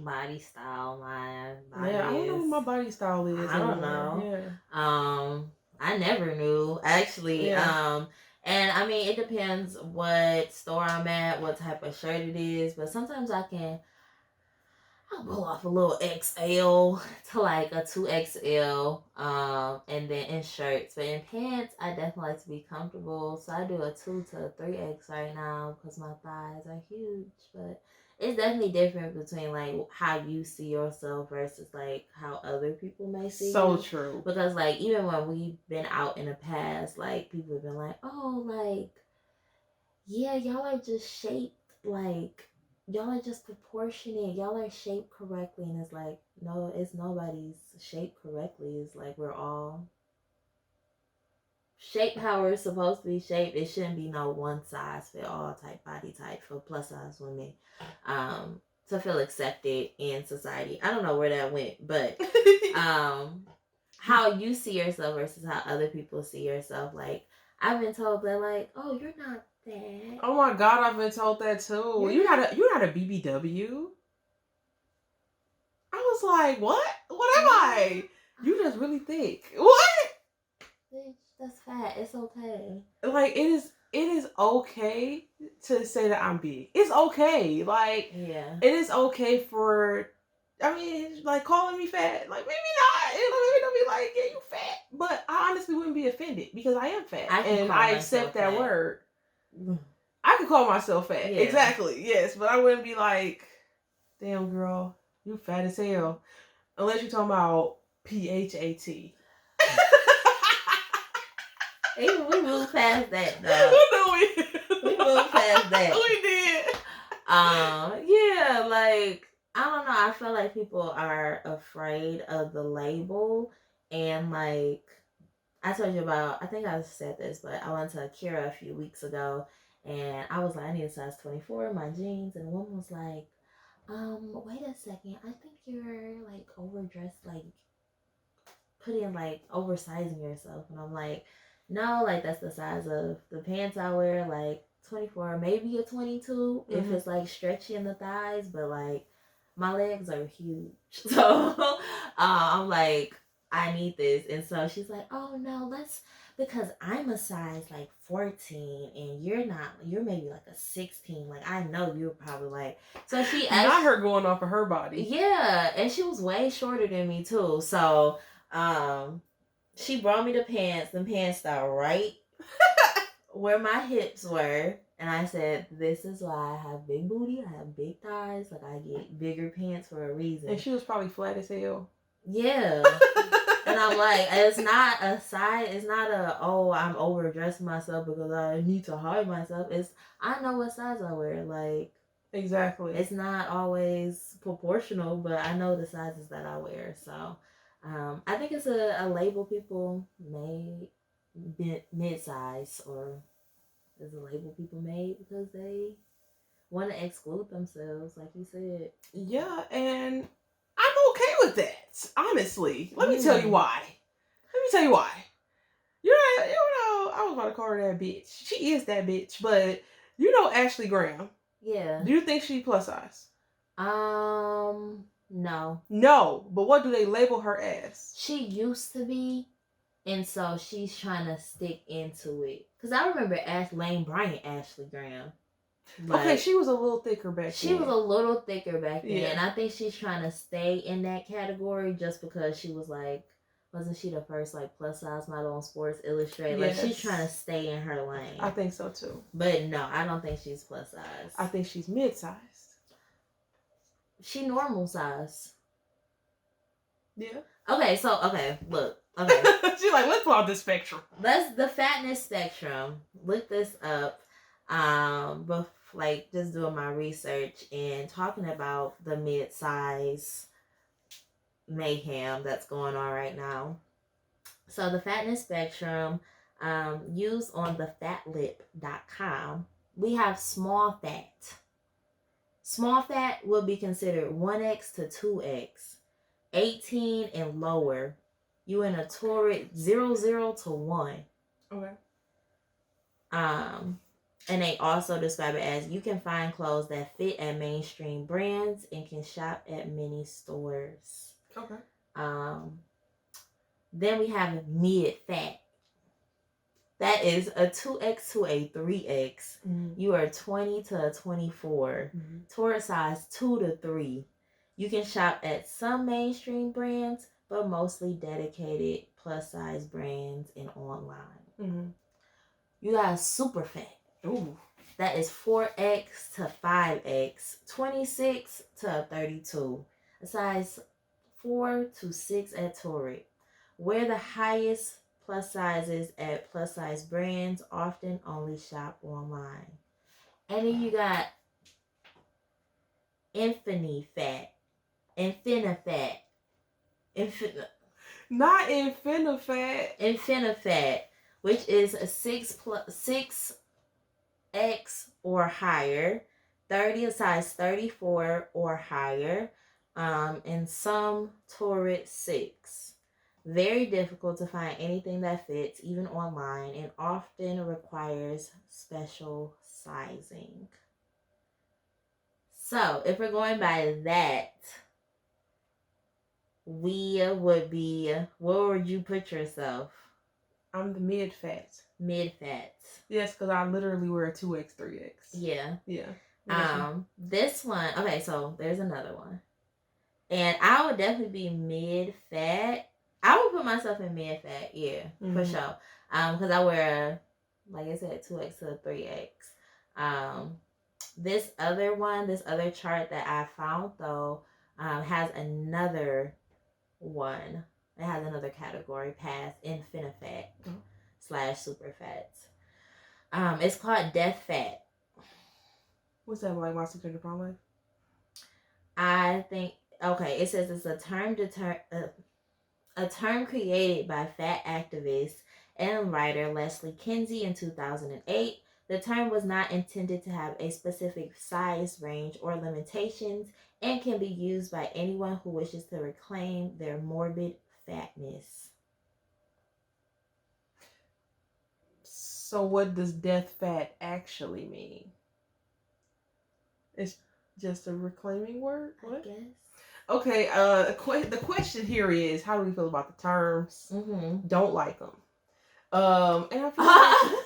body style my body is. I don't know what my body style is. I don't know. Yeah. I never knew, actually. Yeah. And I mean, it depends what store I'm at, what type of shirt it is, but sometimes I'll pull off a little XL to like a 2XL, and then in shirts. But in pants, I definitely like to be comfortable, so I do a 2 to a 3X right now because my thighs are huge. But it's definitely different between like how you see yourself versus like how other people may see you. So true. Because like even when we've been out in the past, like people have been like, oh, like, yeah, y'all are just shaped like, y'all are just proportionate. Y'all are shaped correctly. And it's like, no, it's nobody's shaped correctly. It's like we're all shaped how we're supposed to be shaped. It shouldn't be no one size fit all type body type for plus size women to feel accepted in society. I don't know where that went, but how you see yourself versus how other people see yourself. Like, I've been told that, like, oh, you're not that. Oh my God, I've been told that too. You're not a BBW. I was like, what? What am I? You just really thick. What? Bitch, that's fat. It's okay. Like, it is okay to say that I'm big. It's okay. Like, yeah, it is okay for, I mean, like, calling me fat. Like, maybe not. Maybe don't be like, yeah, you fat. But I honestly wouldn't be offended because I am fat. And I accept that word. I could call myself fat. Yeah. Exactly. Yes. But I wouldn't be like, damn, girl, you fat as hell. Unless you're talking about PHAT. We moved past that, though. No, we moved past that. We did. Yeah, like, I don't know. I feel like people are afraid of the label, and like I told you about. I think I said this, but I went to Akira a few weeks ago, and I was like, I need a size 24 in my jeans, and the woman was like, wait a second, I think you're like overdressed, like putting like oversizing yourself, and I'm like, no, like that's the size of the pants I wear, like 24, maybe a 22 if it's like stretchy in the thighs, but like my legs are huge, so I'm like, I need this. And so she's like, oh no, let's, because I'm a size like 14 and you're not, you're maybe like a 16, like I know you're probably like, so she asked, not her going off of her body. Yeah, and she was way shorter than me too, so she brought me the pants. The pants started right where my hips were. And I said, this is why I have big booty. I have big thighs. Like, I get bigger pants for a reason. And she was probably flat as hell. Yeah. And I'm like, it's not a side. It's not a, oh, I'm overdressing myself because I need to hide myself. It's, I know what size I wear. Like, exactly. It's not always proportional, but I know the sizes that I wear. So, I think it's a label people made, mid-size, or is a label people made because they want to exclude themselves, like you said. Yeah, and I'm okay with that, honestly. Let me tell you why. You know, I was about to call her that bitch. She is that bitch, but you know Ashley Graham. Yeah. Do you think she's plus size? No. No, but what do they label her as? She used to be, and so she's trying to stick into it. Because I remember Lane Bryant, Ashley Graham. Like, okay, she was a little thicker back then. She was a little thicker back then. Yeah. And I think she's trying to stay in that category just because she was like, wasn't she the first like plus size model on Sports Illustrated? Yes. Like, she's trying to stay in her lane. I think so too. But no, I don't think she's plus size. I think she's mid-sized. She normal size. Yeah. Okay, look. Okay. She's like, let's plot this spectrum. Let's the fatness spectrum. Look this up. But like just doing my research and talking about the mid-size mayhem that's going on right now. So the fatness spectrum, used on the fatlip.com, we have small fat. Small fat will be considered 1X to 2X. 18 and lower, you in a torrid 0 to 1. Okay. And they also describe it as you can find clothes that fit at mainstream brands and can shop at many stores. Okay. Then we have mid fat. That is a 2X to a 3X. Mm-hmm. You are 20 to 24. Mm-hmm. Toward size 2 to 3. You can shop at some mainstream brands, but mostly dedicated plus size brands and online. Mm-hmm. You got super fat. Ooh. That is 4X to 5X, 26 to 32. A size 4 to 6 at Torrid. Wear the highest plus sizes at plus size brands, often only shop online. And then you got Infinifat. Not Infinifat. Infinifat, which is a 6X or higher, 30 a size 34 or higher, and some Torrid 6. Very difficult to find anything that fits, even online, and often requires special sizing. So, if we're going by that, we would be, where would you put yourself? I'm the mid-fat. Mid-fat. Yes, because I literally wear a 2X, 3X. Yeah. Yeah. This one, okay, so there's another one. And I would definitely be mid-fat. I would put myself in mid-fat, yeah, for sure. Because I wear, like I said, 2X to 3X. This other chart that I found, though, has another one. It has another category past Infinifat / superfats. It's called Death Fat. What's that, like my secret to prom life? I think Okay, it says it's a term created by fat activist and writer Leslie Kinsey in 2008. The term was not intended to have a specific size range or limitations and can be used by anyone who wishes to reclaim their morbid fatness. So what does death fat actually mean? It's just a reclaiming word? What? I guess. Okay, the question here is, how do we feel about the terms? Mm-hmm. Don't like them. And I feel like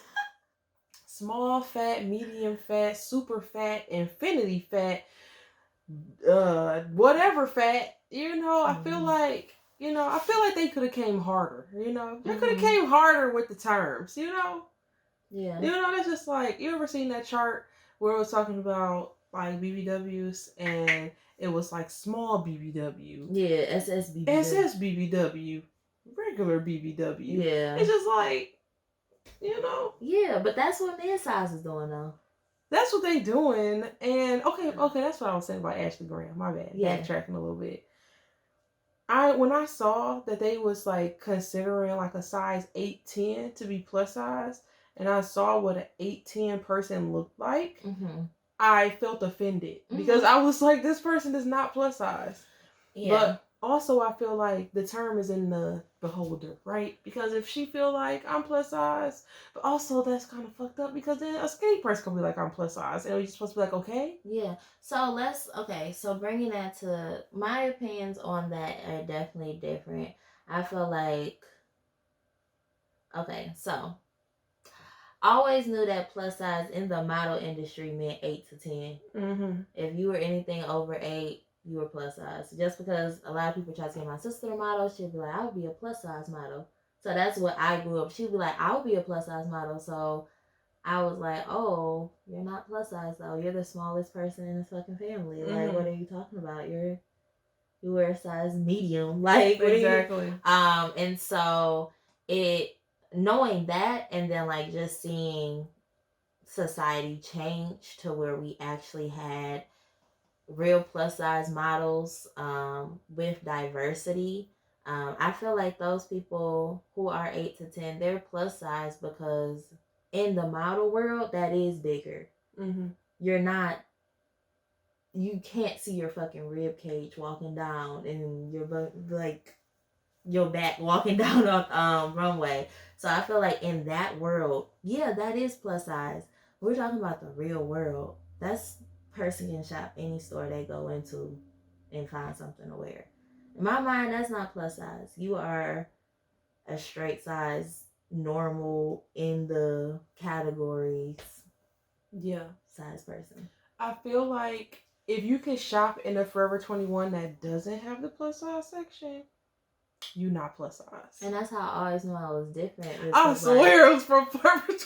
small fat, medium fat, super fat, infinity fat, whatever fat, I feel like, they could have came harder, They could have came harder with the terms, Yeah. That's just like, you ever seen that chart where it was talking about like BBWs and it was like small BBW. Yeah, SSBBW. SSBBW. Regular BBW. Yeah. It's just like, Yeah, but that's what midsize is doing though. That's what they doing. And okay, that's what I was saying about Ashley Graham. My bad. Yeah. Backtracking a little bit. When I saw that they was like considering like a size 8'10" to be plus size, and I saw what an 8'10" person looked like, I felt offended because I was like, this person is not plus size. Yeah. But also I feel like the term is in the beholder, right? Because if she feel like I'm plus size, but also that's kind of fucked up because then a skinny person can be like, I'm plus size, and you're supposed to be like, okay? Yeah. So bringing that to my opinions on that are definitely different. I feel like, so I always knew that plus size in the model industry meant 8 to 10. Mm-hmm. If you were anything over 8, you were plus size. Just because a lot of people try to get my sister a model, she'd be like, I would be a plus size model. So that's what I grew up. She'd be like, I would be a plus size model. So I was like, oh, you're not plus size though. You're the smallest person in this fucking family. Like, what are you talking about? You wear a size medium. Like, exactly. And so knowing that, and then like just seeing society change to where we actually had real plus size models with diversity. I feel like those people who are 8 to 10, they're plus size because in the model world, that is bigger. Mm-hmm. You can't see your fucking rib cage walking down and your back walking down on runway. So I feel like in that world, yeah, that is plus size. We're talking about the real world. That's person can shop any store they go into and find something to wear. In my mind, that's not plus size. You are a straight size, normal in the categories. Yeah, size person. I feel like if you can shop in a Forever 21 that doesn't have the plus size section, you not plus size. And that's how I always knew I was different. I swear it was from Forever 21.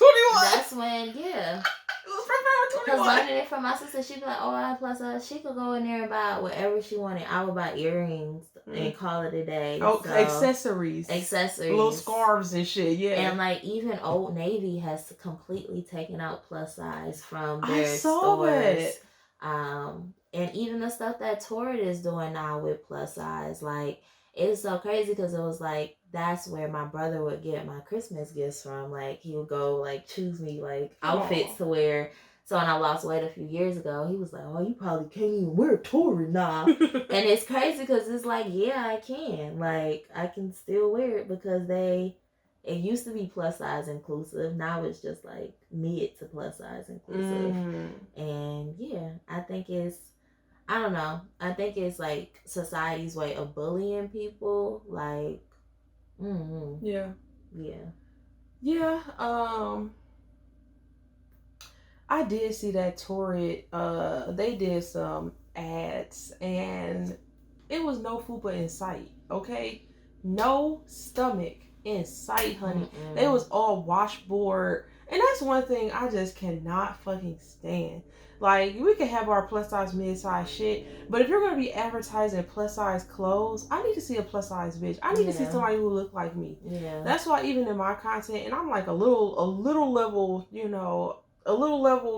That's when, yeah. It was from Forever 21. Because learning it from my sister, she'd be like, oh, I plus size. She could go in there and buy whatever she wanted. I would buy earrings and call it a day. Oh, so, accessories. Little scarves and shit, yeah. And like even Old Navy has completely taken out plus size from their stores. And even the stuff that Torrid is doing now with plus size, like, it's so crazy because it was like, that's where my brother would get my Christmas gifts from. Like, he would go, like, choose me, like, outfits to wear. So when I lost weight a few years ago, he was like, oh, you probably can't even wear Torrid now. And it's crazy because it's like, yeah, I can. Like, I can still wear it because it used to be plus size inclusive. Now it's just, like, mid to plus size inclusive. And, yeah, I think it's like society's way of bullying people. Like, Yeah. I did see that Torrid, they did some ads and it was no fupa in sight, okay? No stomach in sight, honey. They was all washboard. And that's one thing I just cannot fucking stand. Like, we can have our plus size, mid size shit, but if you're gonna be advertising plus size clothes, I need to see a plus size bitch. I need to see somebody who look like me. Yeah. That's why even in my content, and I'm like a little level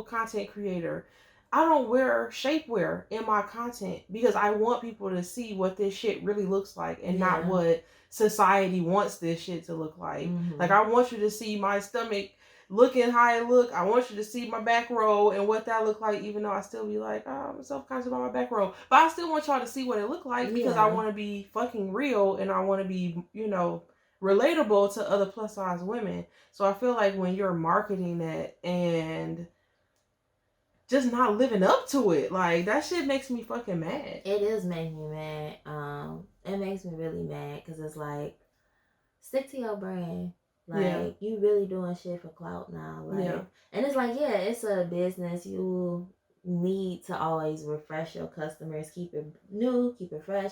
content creator, I don't wear shapewear in my content because I want people to see what this shit really looks like and not what society wants this shit to look like. Mm-hmm. Like, I want you to see my stomach looking how it look. I want you to see my back row and what that look like, even though I still be like, oh, I'm self-conscious about my back row. But I still want y'all to see what it look like because I want to be fucking real and I want to be, you know, relatable to other plus size women. So I feel like when you're marketing that and just not living up to it, like, that shit makes me fucking mad. It is making me mad. It makes me really mad because it's like, stick to your brand. Like, you really doing shit for clout now. Like, and it's like, yeah, it's a business. You need to always refresh your customers, keep it new, keep it fresh.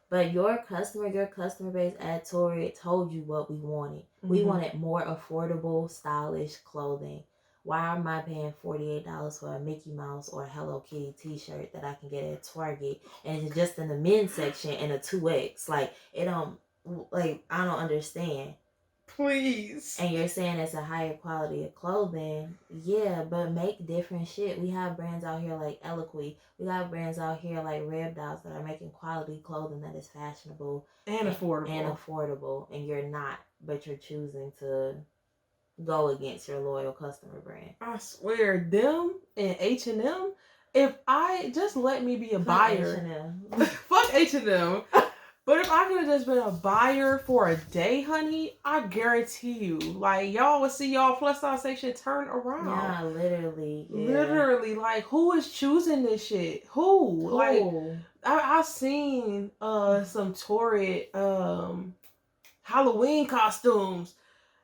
But your customer base at Torrid told you what we wanted. Mm-hmm. We wanted more affordable, stylish clothing. Why am I paying $48 for a Mickey Mouse or a Hello Kitty t-shirt that I can get at Target and it's just in the men's section in a 2X? Like, it don't, like, I don't understand. Please. And you're saying it's a higher quality of clothing. Yeah, but make different shit. We have brands out here like Eloquy. We got brands out here like Reb Dolls that are making quality clothing that is fashionable. And affordable. And affordable. And you're not, but you're choosing to go against your loyal customer brand. I swear, them and H&M, if I just let me be a buyer. H&M. Fuck H&M. But if I could have just been a buyer for a day, honey, I guarantee you, like, y'all would see y'all plus size section turn around. Yeah, literally. Yeah. Literally, like, who is choosing this shit? Who? Like, I've seen some Torrid Halloween costumes.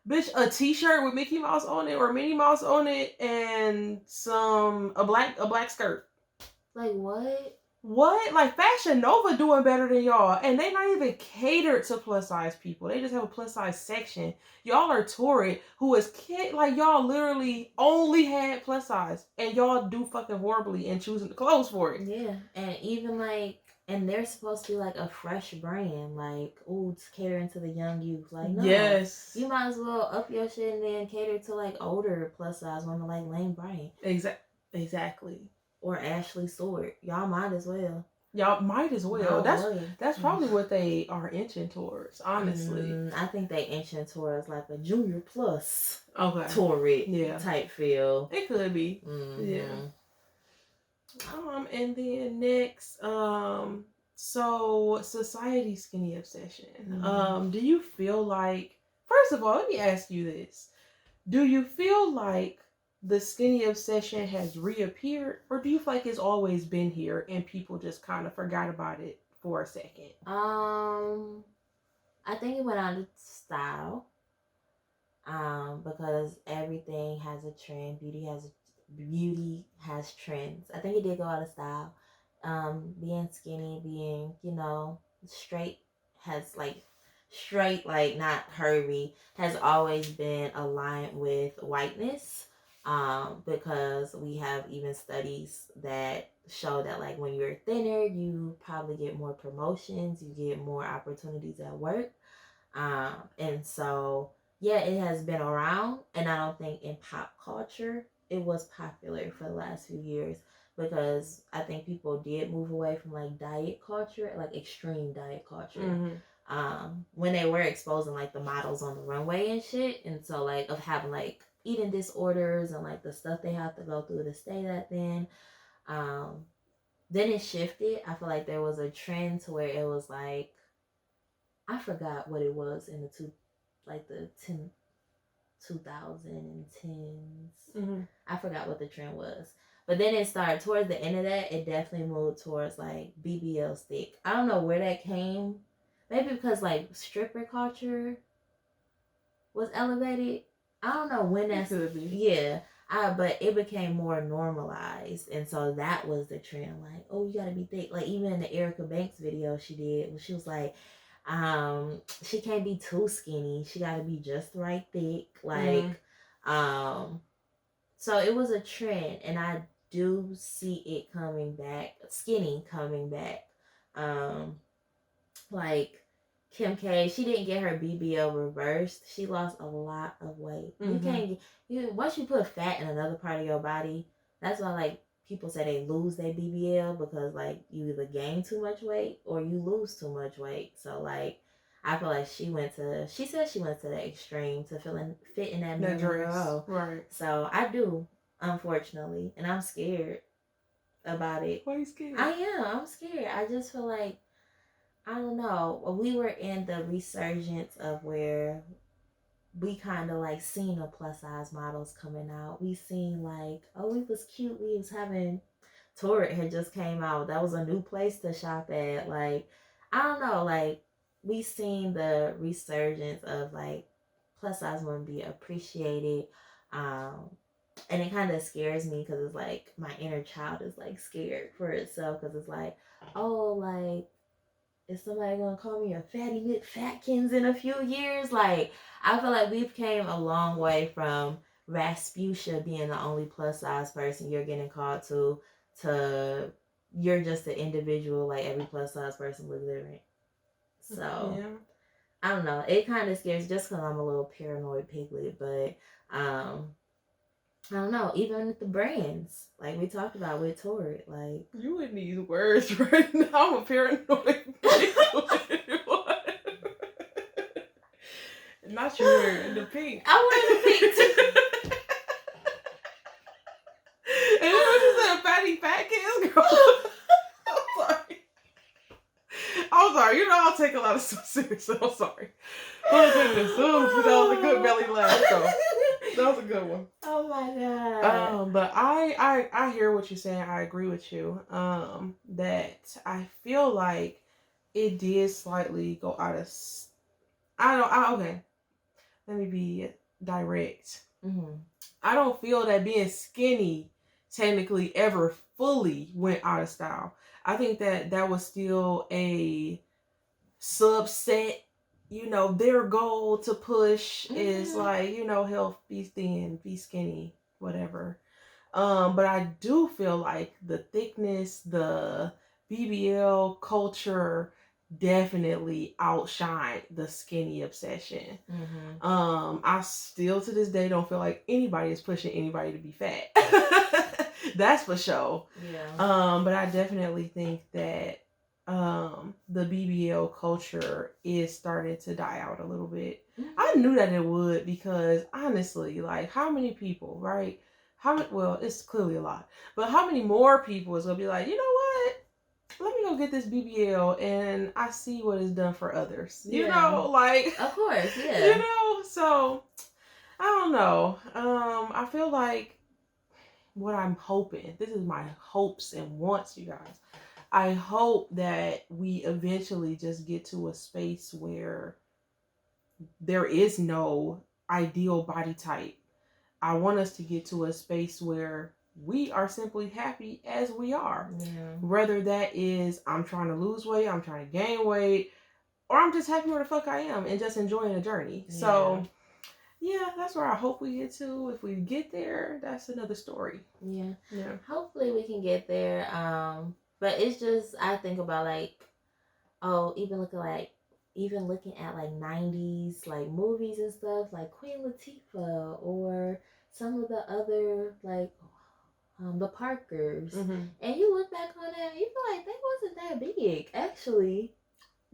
Bitch, a t-shirt with Mickey Mouse on it or Minnie Mouse on it and a black skirt. Like, what? What? Like, Fashion Nova doing better than y'all. And they not even catered to plus size people. They just have a plus size section. Y'all are Torrid, who is like, y'all literally only had plus size. And y'all do fucking horribly in choosing the clothes for it. Yeah. And even like, and they're supposed to be like a fresh brand. Like, ooh, it's catering to the young youth. Like, no. Yes. You might as well up your shit and then cater to like older plus size women like Lane Bryant. Exactly. Or Ashley Sword. Y'all might as well. Y'all might as well. That's probably what they are inching towards, honestly. I think they inching towards like a junior plus Torrid type feel. It could be. Mm-hmm. Yeah. And then next, so society skinny obsession. Mm-hmm. Do you feel like, first of all, let me ask you this. Do you feel like the skinny obsession has reappeared, or do you feel like it's always been here and people just kind of forgot about it for a second? I think it went out of style. Because everything has a trend. Beauty has trends. I think it did go out of style. Being skinny, being, you know, straight has like not curvy, has always been aligned with whiteness. Because we have even studies that show that like when you're thinner, you probably get more promotions, you get more opportunities at work. And so yeah, it has been around, and I don't think in pop culture it was popular for the last few years because I think people did move away from like diet culture, like extreme diet culture. Mm-hmm. When they were exposing like the models on the runway and shit, and so like of having like eating disorders and like the stuff they have to go through to stay that thin. Then it shifted. I feel like there was a trend to where it was like, I forgot what it was in the 2010s. Mm-hmm. I forgot what the trend was. But then it started, towards the end of that, it definitely moved towards like BBL stick. I don't know where that came. Maybe because like stripper culture was elevated. I don't know when that's... Yeah. But it became more normalized. And so that was the trend. Like, oh, you gotta be thick. Like even in the Erica Banks video she did, she was like, she can't be too skinny. She gotta be just right thick. Like, so it was a trend, and I do see it coming back. Skinny coming back. Like Kim K, she didn't get her BBL reversed. She lost a lot of weight. Mm-hmm. You can't once you put fat in another part of your body. That's why like people say they lose their BBL because like you either gain too much weight or you lose too much weight. So like I feel like she said she went to the extreme to fit in that dress. Right. So I do, unfortunately, and I'm scared about it. Why are you scared? I'm scared. I just feel like, I don't know. We were in the resurgence of where we kind of like seen the plus size models coming out. We seen like, oh, we was cute. We was having Torrid had just came out. That was a new place to shop at. Like, I don't know. Like, we seen the resurgence of like plus size women be appreciated. And it kind of scares me because it's like my inner child is like scared for itself because it's like, oh, like, is somebody gonna call me a fatty McFatkins in a few years? Like, I feel like we've came a long way from Rasputia being the only plus size person you're getting called to you're just an individual like every plus size person was living. So yeah. I don't know. It kind of scares just because I'm a little paranoid piglet, but I don't know. Even with the brands, like we talked about with Torrid, like you in these words right now. I'm a paranoid piglet. Not you wearing the pink. I wear the pink too. And you know what you said, fatty fat kids, girl. I'm sorry. You know I'll take a lot of stuff seriously. I'm sorry. Oh goodness. Ooh, that was a good belly laugh, though. That was a good one. Oh my god. But I hear what you're saying. I agree with you. That I feel like it did slightly go out of. Okay. Let me be direct. Mm-hmm. I don't feel that being skinny technically ever fully went out of style. I think that was still a subset. You know, their goal to push is like, you know, health, be thin, be skinny, whatever. But I do feel like the thickness, the BBL culture definitely outshined the skinny obsession. Mm-hmm. I still to this day don't feel like anybody is pushing anybody to be fat. That's for sure. Yeah. But I definitely think that the BBL culture is starting to die out a little bit. Mm-hmm. I knew that it would because honestly, like how many people, right? Well, it's clearly a lot, but how many more people is gonna be like, you know what? Let me go get this BBL and I see what is done for others. You know, like of course, yeah. You know, so I don't know. I feel like what I'm hoping, this is my hopes and wants, you guys. I hope that we eventually just get to a space where there is no ideal body type. I want us to get to a space where we are simply happy as we are. Yeah. Whether that is I'm trying to lose weight, I'm trying to gain weight, or I'm just happy where the fuck I am and just enjoying the journey. Yeah. So yeah, that's where I hope we get to. If we get there, that's another story. Yeah. Hopefully we can get there. But it's just, I think about like, even looking at like 90s like movies and stuff like Queen Latifah or some of the other like the Parkers. Mm-hmm. And you look back on that and you feel like they wasn't that big actually.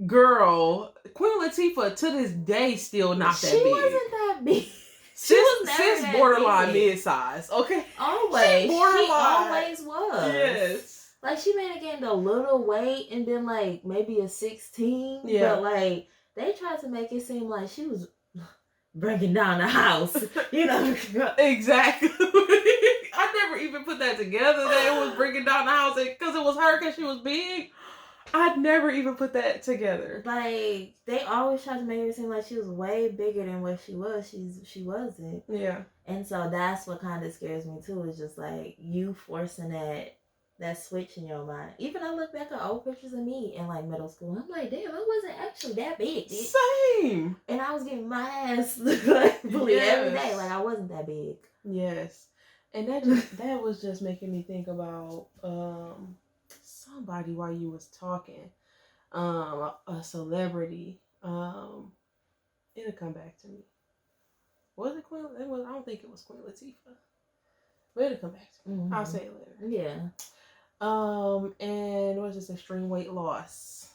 Girl, Queen Latifah to this day still not that big. She wasn't that big. She's borderline mid-size, okay? Always. She always was. Yes. Like, she may have gained a little weight and been, like, maybe a 16. Yeah. But, like, they tried to make it seem like she was breaking down the house. You know? Exactly. I never even put that together that it was breaking down the house because it was her because she was big. I'd never even put that together. Like, they always tried to make her seem like she was way bigger than what she was. She wasn't. Yeah. And so that's what kind of scares me too. Is just like you forcing that switch in your mind. Even I look back at old pictures of me in like middle school. I'm like, damn, I wasn't actually that big. Same. And I was getting my ass like bullied every day. Like I wasn't that big. Yes. And that was just making me think about somebody while you was talking, a celebrity. It'll come back to me. Was it Queen? I don't think it was Queen Latifah. But it'll come back to me. Mm-hmm. I'll say it later. Yeah. And what's this extreme weight loss?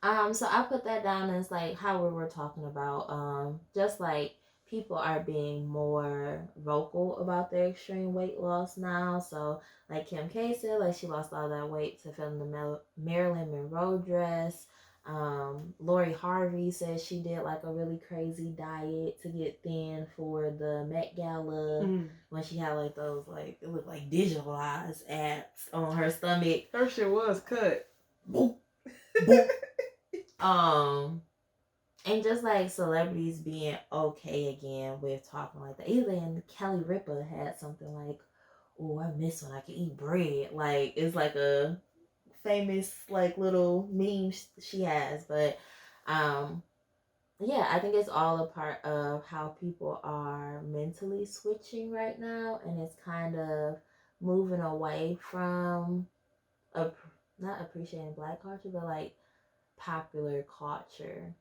So I put that down as like how we were talking about, just like people are being more vocal about their extreme weight loss now. So like Kim K said, like she lost all that weight to film the Marilyn Monroe dress. Lori Harvey said she did like a really crazy diet to get thin for the Met Gala when she had like those like it looked like digitalized abs on her stomach. Her shit was cut. Boop. Boop. And just like celebrities being okay again with talking like that. Even Kelly Ripa had something like, "Oh, I miss when I could eat bread." Like it's like a famous like little meme she has, but yeah, I think it's all a part of how people are mentally switching right now, and it's kind of moving away from not appreciating Black culture, but like popular culture.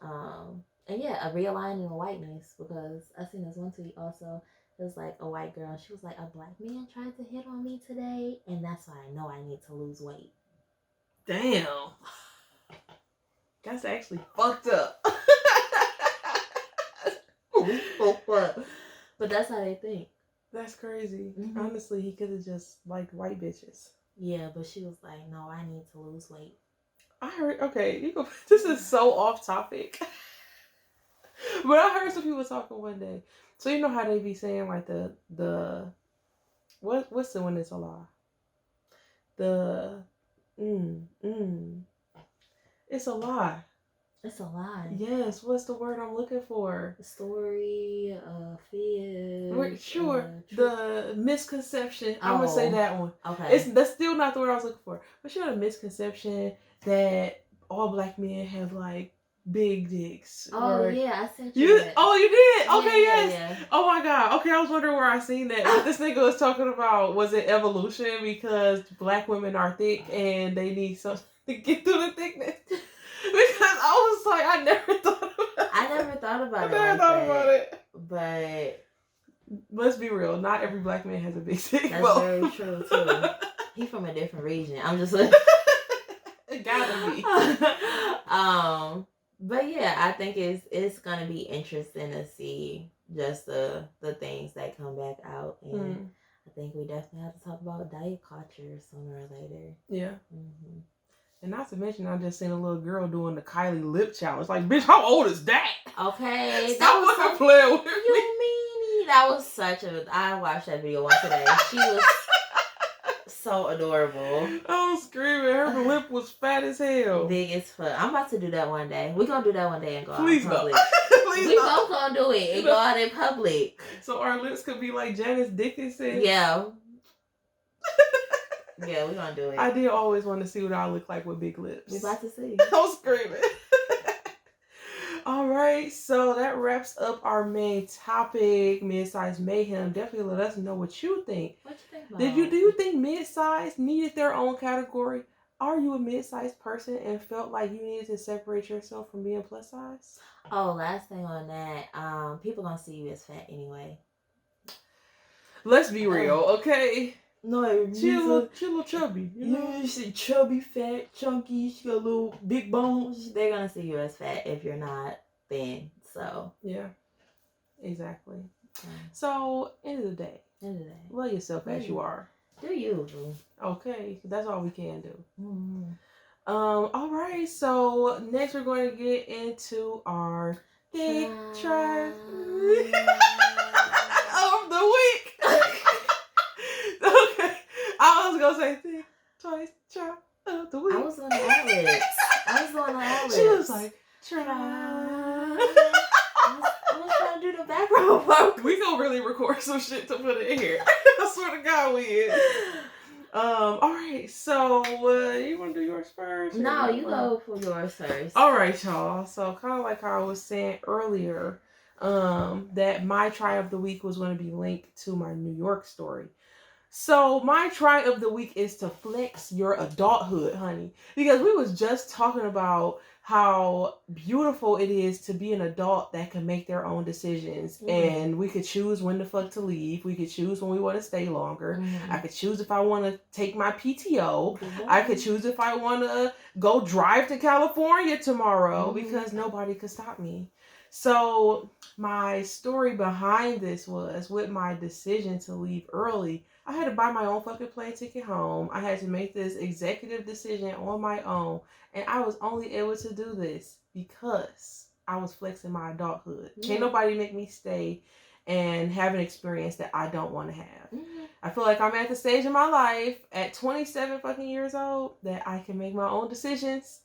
And yeah, a realigning of whiteness, because I seen this one tweet also. It was like a white girl. She was like, "A black man tried to hit on me today, and that's why I know I need to lose weight." Damn. That's actually fucked up. But that's how they think. That's crazy. Mm-hmm. Honestly, he could have just liked white bitches. Yeah, but she was like, "No, I need to lose weight." I heard, okay, you go. This is so off topic. But I heard some people talking one day. So you know how they be saying like the what's the one that's a lie? It's a lie. It's a lie. Yes, what's the word I'm looking for? Story, fear. Sure. The misconception. I'm gonna say that one. Okay. That's still not the word I was looking for. But you know the misconception that all black men have like big dicks. Oh yeah, I sent you that. Oh, you did? Okay, yes. Yeah. Oh my god. Okay, I was wondering where I seen that. What this nigga was talking about, was it evolution because black women are thick and they need something to get through the thickness? Because I was like, I never thought about it. I never thought about it. I never thought about it. But let's be real, not every black man has a big dick. That's very true too. He from a different region. I'm just like it gotta be. But yeah, I think it's gonna be interesting to see just the things that come back out, and I think we definitely have to talk about diet culture sooner or later. Yeah. Mm-hmm. And not to mention, I just seen a little girl doing the Kylie lip challenge. Like, bitch, how old is that? Okay, stop fucking playing with me. You meanie? That was such a. I watched that video once today. She was so adorable. I was screaming. Her lip was fat as hell. Big as fuck. I'm about to do that one day. We're gonna do that one day and go Please out in public. Please we both gonna do it and go out in public. So our lips could be like Janice Dickinson. Yeah. Yeah, we're gonna do it. I did always want to see what I look like with big lips. We about to see. I was screaming. All right, so that wraps up our main topic, Midsize Mayhem. Definitely let us know what you think. What you think about? Do you think midsize needed their own category? Are you a mid-sized person and felt like you needed to separate yourself from being plus size? Oh, last thing on that, people gonna see you as fat anyway. Let's be real, okay? No, she a little chubby. You know? Yeah, she's chubby, fat, chunky. She got little big bones. They're gonna see you as fat if you're not thin. So yeah, exactly. So end of the day, love yourself as you are. Do you? Okay, that's all we can do. Mm-hmm. All right. So next we're going to get into our thick try of the week. Okay, I was gonna say thick try of the week. I was on the eyelids. She was like try. I was trying to do the background work. We gonna really record some shit to put in here. I swear to God we is. All right, so you want to do yours first? No, you go for yours first. All right, y'all. So kind of like how I was saying earlier, that my try of the week was going to be linked to my New York story. So my try of the week is to flex your adulthood, honey, because we was just talking about how beautiful it is to be an adult that can make their own decisions. And we could choose when the fuck to leave. We could choose when we want to stay longer. I could choose if I want to take my PTO. I could choose if I want to go drive to California tomorrow because nobody could stop me. So my story behind this was, with my decision to leave early, I had to buy my own fucking plane ticket home. I had to make this executive decision on my own. And I was only able to do this because I was flexing my adulthood. Can't nobody make me stay and have an experience that I don't want to have. I feel like I'm at the stage in my life at 27 fucking years old that I can make my own decisions.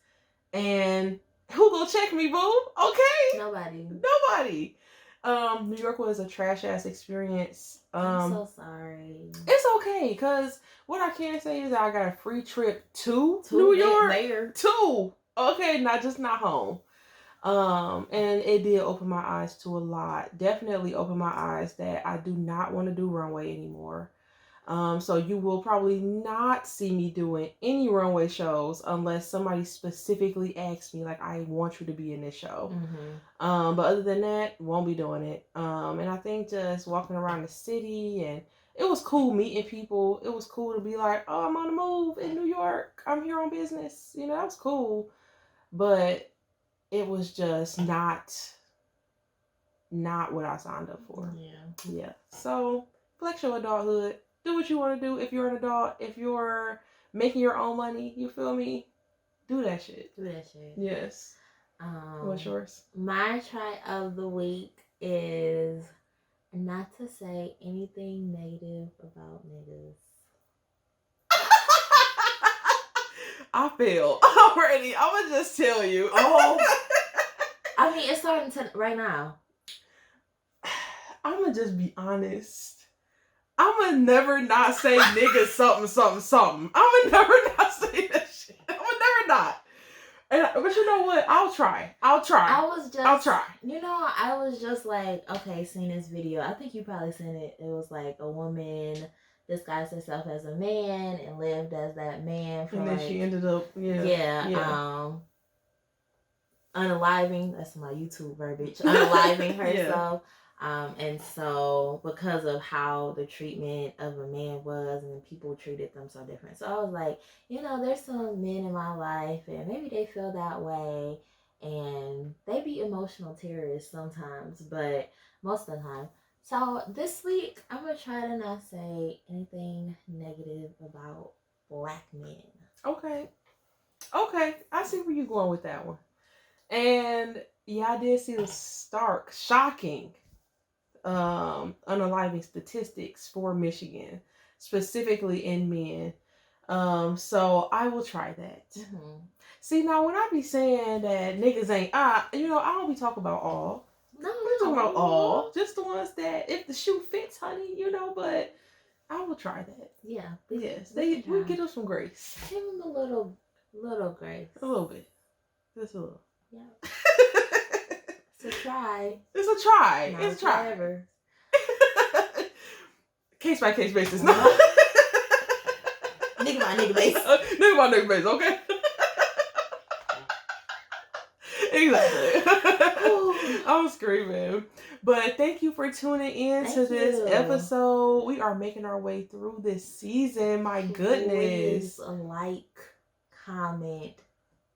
And who gonna check me, boo? Okay. Nobody. New York was a trash ass experience. I'm so sorry. It's okay, because what I can say is that I got a free trip to New York. Okay, not home. And it did open my eyes to a lot. Definitely opened my eyes that I do not want to do runway anymore. So you will probably not see me doing any runway shows unless somebody specifically asks me, like, I want you to be in this show. But other than that, won't be doing it. And I think just walking around the city, and it was cool meeting people. It was cool to be like, oh, I'm on the move in New York. I'm here on business. You know, that was cool. But it was just not what I signed up for. Yeah. So flex your adulthood. Do what you want to do. If you're an adult, if you're making your own money, you feel me? Do that shit. Yes. What's yours? My try of the week is not to say anything negative about niggas. I feel already. I'm gonna just tell you. I mean, it's starting to right now. I'm gonna just be honest. I'ma never not say nigga something. I'ma never not say that shit. I'ma never not. But you know what? I'll try. I'll try. You know, I was just like, okay, seeing this video. I think you probably seen it. It was like a woman disguised herself as a man and lived as that man for, and then she ended up unaliving. That's my YouTube verbiage. Unaliving herself. And so because of how the treatment of a man was, and people treated them so different. So I was like, you know, there's some men in my life and maybe they feel that way, and they be emotional terrorists sometimes, but most of the time. So this week, I'm going to try to not say anything negative about Black men. Okay. I see where you're going with that one. And yeah, I did see the shocking unaliving statistics for Michigan, specifically in men. So I will try that. See, now when I be saying that niggas ain't, you know, I don't be talking about all. No, I'm talking about all. Just the ones that, if the shoe fits, honey, you know, but I will try that. Yeah. Yes. We get them some grace. Give them a little grace. A little bit. Just a little. Yeah. It's a try. It's a try. Not it's a try. Forever. Case by case basis. No. Nigga by nigga base. Nigga by nigga base, okay? Exactly. I'm screaming. But thank you for tuning in to this episode. We are making our way through this season. My goodness. Please like, comment,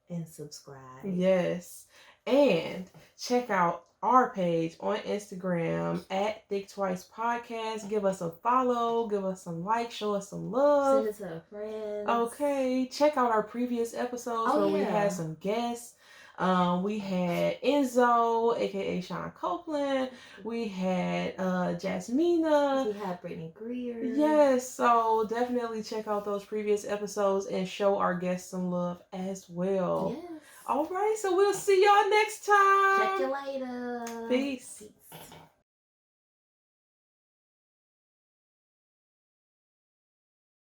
and subscribe. Yes. And check out our page on Instagram at Think Twice Podcast. Give us a follow. Give us some likes. Show us some love. Send it to a friend. Okay. Check out our previous episodes where we had some guests. We had Enzo, aka Sean Copeland. We had Jasmina. We had Brittany Greer. Yes, so definitely check out those previous episodes and show our guests some love as well. Yes. All right, so we'll see y'all next time. Check you later. Peace.